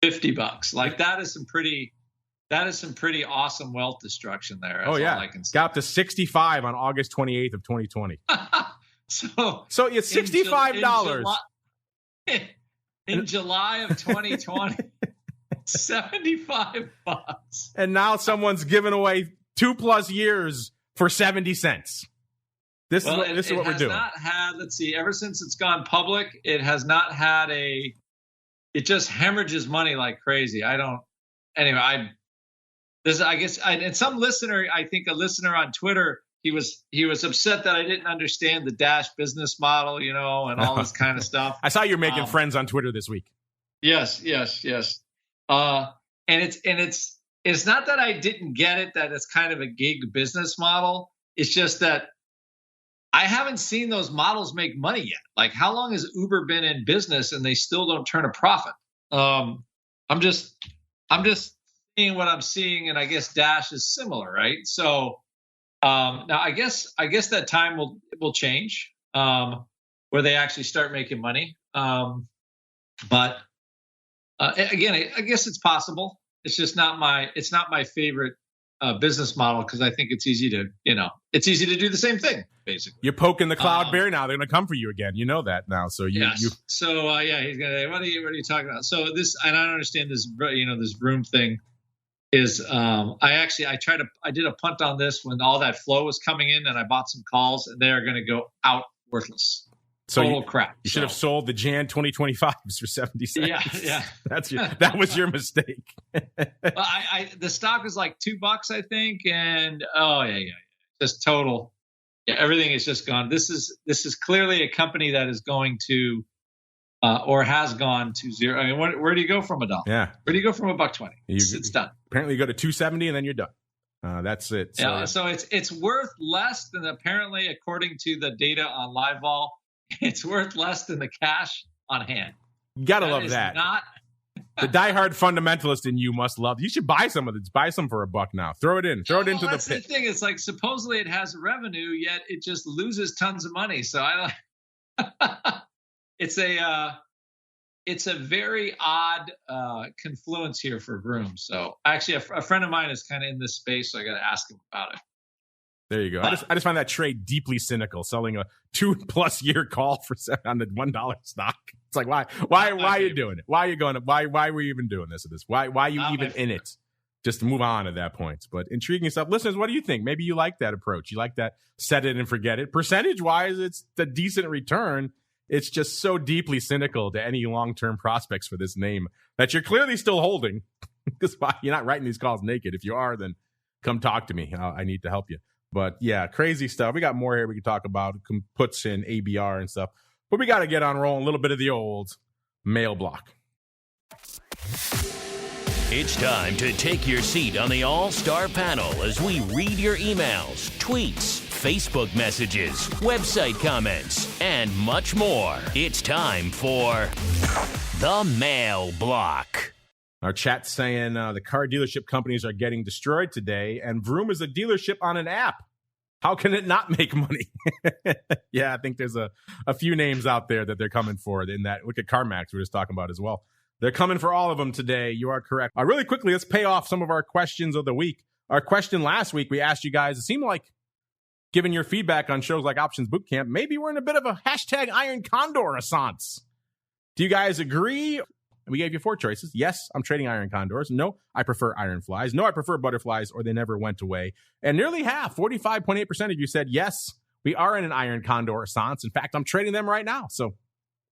$50. Like that is some pretty awesome wealth destruction there. Oh yeah. Got up to 65 on August 28th of 2020. so it's $65. In July of 2020. $75. And now someone's giving away 2+ years for 70 cents. This is what we're doing. Not had, let's see, ever since it's gone public, it has not had it just hemorrhages money like crazy. And some listener, I think a listener on Twitter, he was upset that I didn't understand the Dash business model, and all this kind of stuff. I saw you're making friends on Twitter this week. Yes. And it's not that I didn't get it, that it's kind of a gig business model. It's just that I haven't seen those models make money yet. Like, how long has Uber been in business and they still don't turn a profit? I'm just seeing what I'm seeing, and I guess Dash is similar, right? So now I guess that time will change where they actually start making money. But again, I guess it's possible. It's just not my favorite business model because I think it's easy to do the same thing basically. You're poking the cloud bear now. They're going to come for you again. You know that now. So he's going to. What are you talking about? So this, and I don't understand this. This room thing is. I did a punt on this when all that flow was coming in, and I bought some calls, and they are going to go out worthless. Total crap. You should have sold the Jan 2025s for 70 cents. Yeah. That was your mistake. Well, the stock was like $2, I think, and just total. Yeah, everything is just gone. This is clearly a company that is going to, or has gone to zero. I mean, where do you go from $1? Yeah. Where do you go from $1.20? It's done. Apparently, you go to 270 and then you're done. That's it. So it's worth less than, apparently, according to the data on LiveVol. It's worth less than the cash on hand. You gotta love that. The diehard fundamentalist in you must love. You should buy some of this. Buy some for $1 now. Throw it in. Throw it into the pit. That's the thing. It's like supposedly it has revenue, yet it just loses tons of money. So I don't. It's a very odd confluence here for Vroom. So actually, a friend of mine is kind of in this space, so I got to ask him about it. There you go. I just find that trade deeply cynical, selling a 2+ year call on the $1 stock. It's like, why are you doing it? Why are you going to, why were you even doing this? Why are you even in it? Just to move on at that point. But intriguing stuff. Listeners, what do you think? Maybe you like that approach. You like that set it and forget it. Percentage wise, it's the decent return. It's just so deeply cynical to any long-term prospects for this name that you're clearly still holding. Because you're not writing these calls naked. If you are, then come talk to me. I need to help you. But yeah, crazy stuff. We got more here we can talk about, puts in ABR and stuff. But we got to get on rolling a little bit of the old mail block. It's time to take your seat on the All-Star panel as we read your emails, tweets, Facebook messages, website comments, and much more. It's time for the mail block. Our chat's saying the car dealership companies are getting destroyed today, and Vroom is a dealership on an app. How can it not make money? Yeah, I think there's a few names out there that they're coming for in that. Look at CarMax we were just talking about as well. They're coming for all of them today. You are correct. Really quickly, let's pay off some of our questions of the week. Our question last week, we asked you guys, it seemed like, given your feedback on shows like Options Bootcamp, maybe we're in a bit of a hashtag Iron Condor renaissance. Do you guys agree? We gave you 4 choices. Yes, I'm trading iron condors. No, I prefer iron flies. No, I prefer butterflies, or they never went away. And nearly half, 45.8% of you said, yes, we are in an iron condor renaissance. In fact, I'm trading them right now. So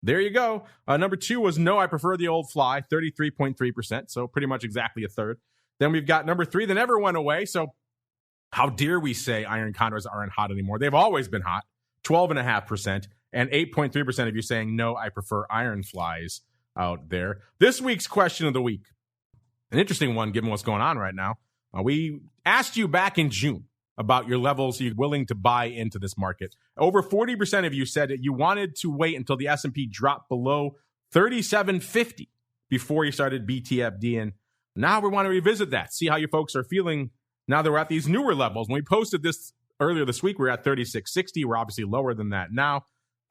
there you go. Number 2 was no, I prefer the old fly, 33.3%. So pretty much exactly a third. Then we've got number 3, that never went away. So how dare we say iron condors aren't hot anymore? They've always been hot, 12.5%. And 8.3% of you saying, no, I prefer iron flies out there. This week's question of the week. an interesting one given what's going on right now. We asked you back in June about your levels you're willing to buy into this market. Over 40% of you said that you wanted to wait until the S&P dropped below 3750 before you started BTFDing. Now we want to revisit that, see how you folks are feeling now that we're at these newer levels. When we posted this earlier this week, we were at 3660. We're obviously lower than that now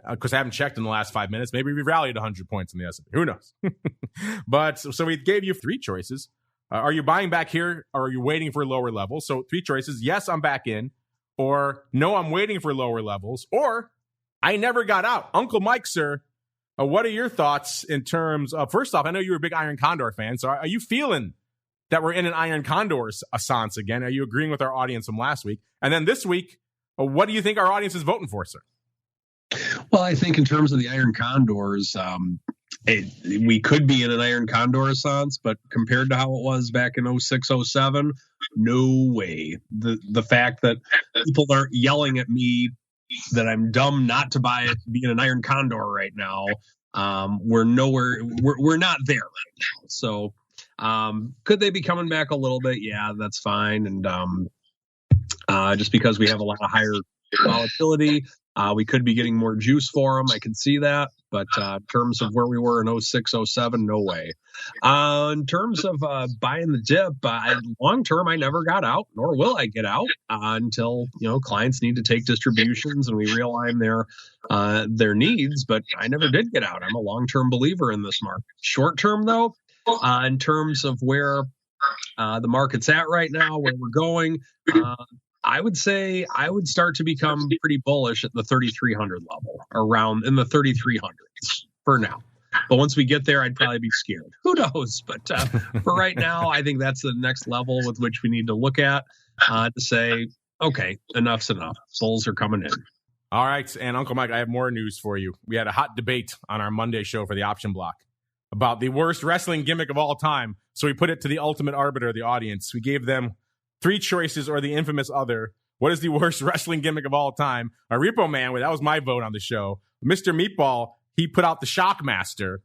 because I haven't checked in the last 5 minutes. Maybe we rallied 100 points in the S&P. Who knows? But so we gave you 3 choices. Are you buying back here, or are you waiting for lower levels? So 3 choices. Yes, I'm back in. Or no, I'm waiting for lower levels. Or I never got out. Uncle Mike, sir, what are your thoughts in terms of, first off, I know you're a big Iron Condor fan. So are you feeling that we're in an Iron Condor assance again? Are you agreeing with our audience from last week? And then this week, what do you think our audience is voting for, sir? Well, I think in terms of the Iron Condors, we could be in an Iron Condor assance, but compared to how it was back in 06, 07, no way. The fact that people aren't yelling at me that I'm dumb not to buy it, be in an Iron Condor right now, we're nowhere. We're not there right now. So could they be coming back a little bit? Yeah, that's fine. And just because we have a lot of higher volatility, we could be getting more juice for them. I can see that. But in terms of where we were in 06, 07, no way. In terms of buying the dip, long term, I never got out, nor will I get out until clients need to take distributions and we realign their needs. But I never did get out. I'm a long term believer in this market. Short term, though, in terms of where the market's at right now, where we're going, I would say I would start to become pretty bullish at the 3,300 level, around in the 3,300s for now. But once we get there, I'd probably be scared. Who knows? But for right now, I think that's the next level with which we need to look at to say, okay, enough's enough. Bulls are coming in. All right. And Uncle Mike, I have more news for you. We had a hot debate on our Monday show for the option block about the worst wrestling gimmick of all time. So we put it to the ultimate arbiter, the audience. We gave them 3 choices or the infamous other. What is the worst wrestling gimmick of all time? A Repo Man, that was my vote on the show. Mr. Meatball, he put out the Shockmaster.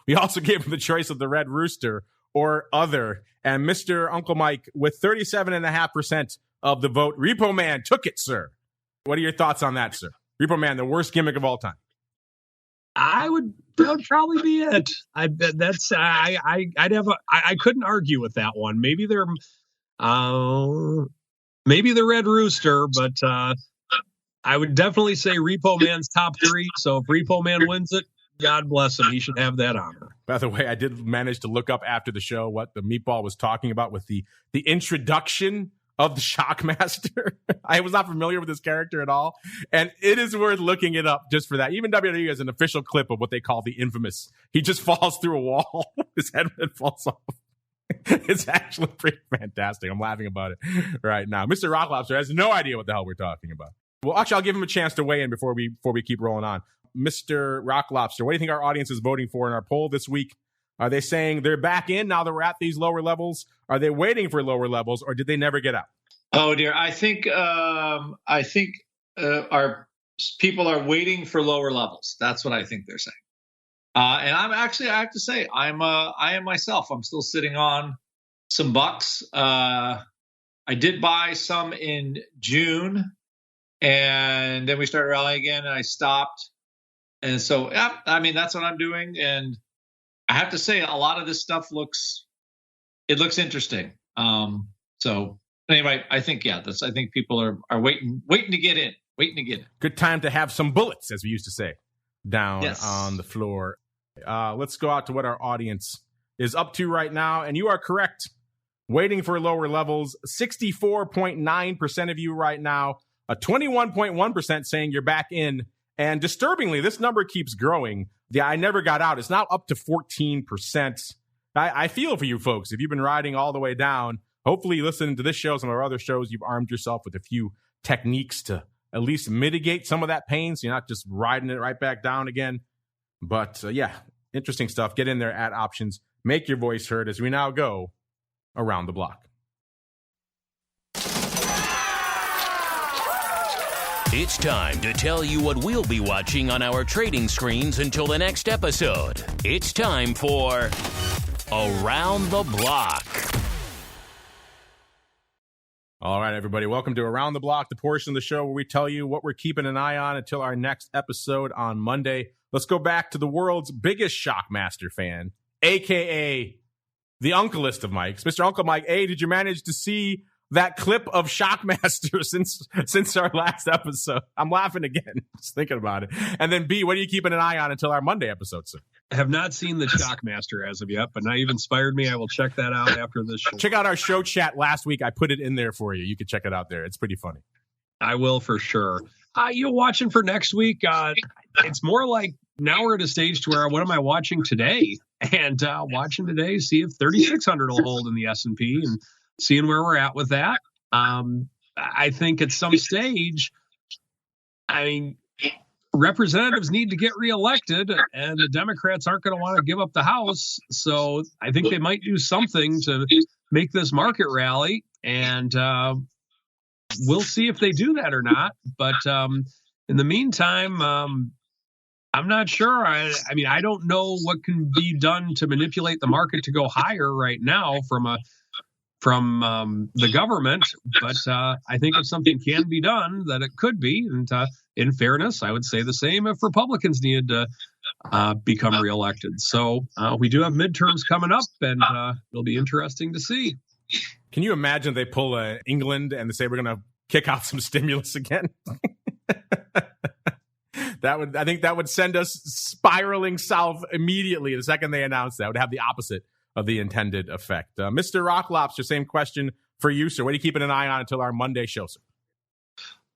We also gave him the choice of the Red Rooster or other. And Mr. Uncle Mike, with 37.5% of the vote, Repo Man took it, sir. What are your thoughts on that, sir? Repo Man, the worst gimmick of all time. That would probably be it. I couldn't argue with that one. Maybe the Red Rooster, but I would definitely say Repo Man's top 3. So if Repo Man wins it, God bless him. He should have that honor. By the way, I did manage to look up after the show what the Meatball was talking about with the introduction of the Shockmaster. I was not familiar with this character at all, and it is worth looking it up just for that. Even WWE has an official clip of what they call the infamous. He just falls through a wall. His head falls off. It's actually pretty fantastic. I'm laughing about it right now. Mr. Rock Lobster has no idea what the hell we're talking about. Well, actually, I'll give him a chance to weigh in before we keep rolling on. Mr. Rock Lobster, what do you think our audience is voting for in our poll this week? Are they saying they're back in now that we're at these lower levels? Are they waiting for lower levels, or did they never get out? Oh dear, I think our people are waiting for lower levels. That's what I think they're saying. And I'm actually, I have to say, I am myself. I'm still sitting on some bucks. I did buy some in June, and then we started rallying again, and I stopped. And so, yeah, I mean, that's what I'm doing. And I have to say, a lot of this stuff looks interesting. So anyway, I think, I think people are waiting to get in, Good time to have some bullets, as we used to say, down on the floor. Let's go out to what our audience is up to right now. And you are correct. Waiting for lower levels. 64.9% of you right now. 21.1% saying you're back in. And disturbingly, this number keeps growing. The I never got out. It's now up to 14%. I feel for you folks. If you've been riding all the way down, hopefully listening to this show, some of our other shows, you've armed yourself with a few techniques to at least mitigate some of that pain, so you're not just riding it right back down again. But interesting stuff. Get in there at options. Make your voice heard as we now go around the block. It's time to tell you what we'll be watching on our trading screens until the next episode. It's time for Around the Block. All right, everybody. Welcome to Around the Block, the portion of the show where we tell you what we're keeping an eye on until our next episode on Monday. Let's go back to the world's biggest Shockmaster fan, a.k.a. the uncleist of Mike's. Mr. Uncle Mike, A, did you manage to see that clip of Shockmaster since our last episode? I'm laughing again, just thinking about it. And then B, what are you keeping an eye on until our Monday episode, sir? I have not seen the Shockmaster as of yet, but now you've inspired me. I will check that out after this show. Check out our show chat last week. I put it in there for you. You can check it out there. It's pretty funny. I will for sure. You watching for next week? It's more like now we're at a stage to where what am I watching today? And watching today, see if 3,600 will hold in the S&P and seeing where we're at with that. I think at some stage, representatives need to get reelected, and the Democrats aren't going to want to give up the House. So I think they might do something to make this market rally, and we'll see if they do that or not. But in the meantime, I'm not sure. I don't know what can be done to manipulate the market to go higher right now from the government, but I think if something can be done, that it could be. And in fairness, I would say the same if Republicans needed to become reelected. So we do have midterms coming up, and it'll be interesting to see. Can you imagine if they pull England and they say we're going to kick out some stimulus again? I think that would send us spiraling south immediately the second they announce that. It would have the opposite of the intended effect. Mr. Rock Lobster, same question for you, sir. What are you keeping an eye on until our Monday show, sir?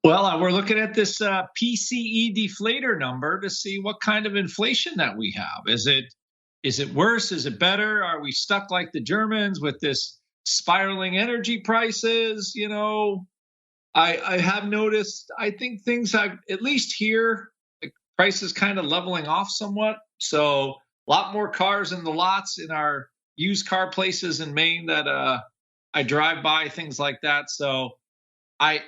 Well, we're looking at this PCE deflator number to see what kind of inflation that we have. Is it worse? Is it better? Are we stuck like the Germans with this spiraling energy prices? You know, I have noticed, I think things have, at least here, the prices kind of leveling off somewhat. So a lot more cars in the lots in our used car places in Maine that I drive by, things like that. So I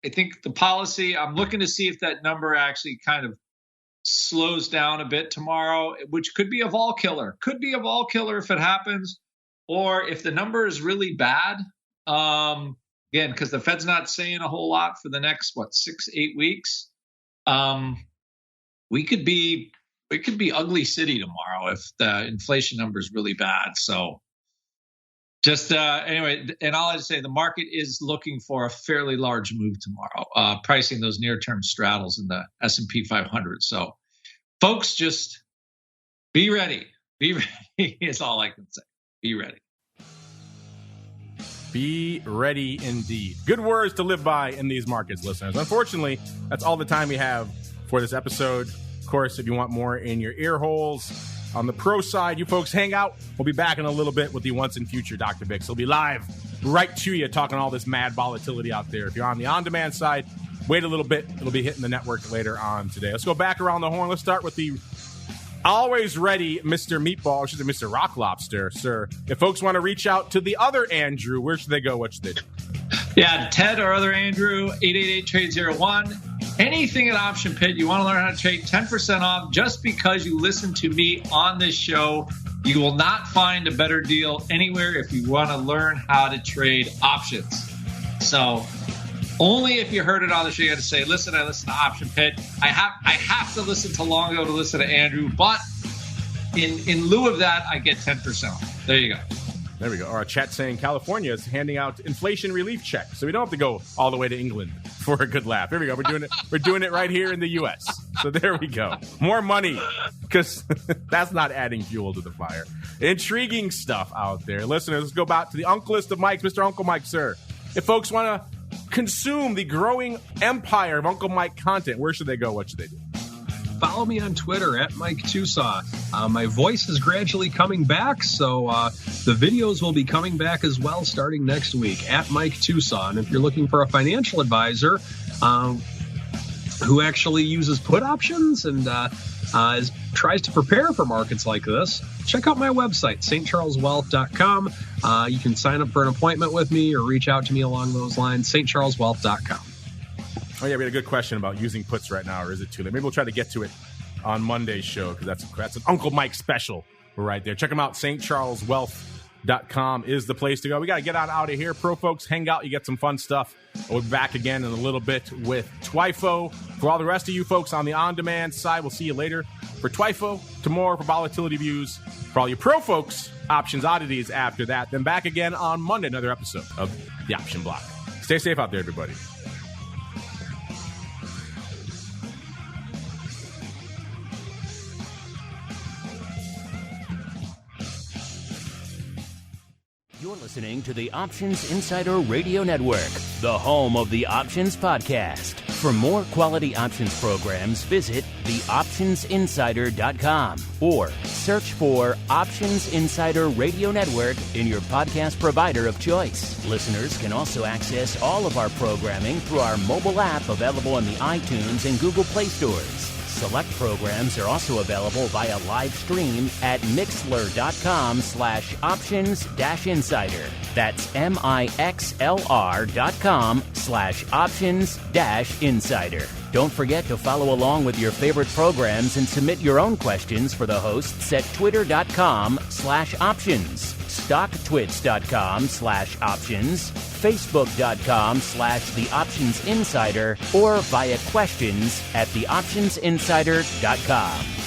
think the policy, I'm looking to see if that number actually kind of slows down a bit tomorrow, which could be a vol killer. Could be a vol killer if it happens, or if the number is really bad. Again, because the Fed's not saying a whole lot for the next 6-8 weeks. We could be ugly city tomorrow if the inflation number is really bad. So just anyway, and I'll just say the market is looking for a fairly large move tomorrow, pricing those near-term straddles in the S&P 500. So folks, just be ready. Be ready is all I can say. Be ready. Be ready indeed. Good words to live by in these markets, listeners. Unfortunately, that's all the time we have for this episode. Of course, if you want more in your ear holes on the pro side, you folks hang out. We'll be back in a little bit with the once and future Dr. Bix. He'll be live right to you talking all this mad volatility out there. If you're on the on-demand side, wait a little bit. It'll be hitting the network later on today. Let's go back around the horn. Let's start with the always ready Mr. Meatball, or should I say Mr. Rock Lobster, sir. If folks want to reach out to the other Andrew, where should they go? What should they do? Yeah, Ted or other Andrew, 888-TRADE-01. Anything at Option Pit, you want to learn how to trade 10% off just because you listen to me on this show. You will not find a better deal anywhere if you want to learn how to trade options. So only if you heard it on the show, you had to say, listen, I listen to Option Pit. I have to listen to Longo to listen to Andrew, but in lieu of that, I get 10% off. There you go. There we go. Our chat saying California is handing out inflation relief checks, so we don't have to go all the way to England for a good laugh. Here we go. We're doing it right here in the U.S. So there we go. More money, because that's not adding fuel to the fire. Intriguing stuff out there. Listeners, let's go back to the uncleist of Mike's, Mr. Uncle Mike, sir. If folks want to consume the growing empire of Uncle Mike content, where should they go? What should they do? Follow me on Twitter at Mike TOSAW. My voice is gradually coming back, so the videos will be coming back as well starting next week at Mike TOSAW. And if you're looking for a financial advisor who actually uses put options and tries to prepare for markets like this, check out my website, stcharleswealth.com. You can sign up for an appointment with me or reach out to me along those lines, stcharleswealth.com. Oh, yeah, we had a good question about using puts right now, or is it too late? Maybe we'll try to get to it on Monday's show, because that's an Uncle Mike special right there. Check them out, stcharleswealth.com. optionsinsider.com is the place to go. We got to get on out of here. Pro folks, hang out. You get some fun stuff. We'll be back again in a little bit with TWIFO. For all the rest of you folks on the on-demand side, we'll see you later for TWIFO, tomorrow for volatility views. For all you pro folks, options oddities after that. Then back again on Monday, another episode of The Option Block. Stay safe out there, everybody. You're listening to the Options Insider Radio Network, the home of the Options Podcast. For more quality options programs, visit theoptionsinsider.com or search for Options Insider Radio Network in your podcast provider of choice. Listeners can also access all of our programming through our mobile app available in the iTunes and Google Play stores. Select programs are also available via live stream at mixlr.com/options-insider. That's mixlr.com/options-insider. Don't forget to follow along with your favorite programs and submit your own questions for the hosts at twitter.com/options, stocktwits.com/options, facebook.com/theoptionsinsider, or via questions at theoptionsinsider.com.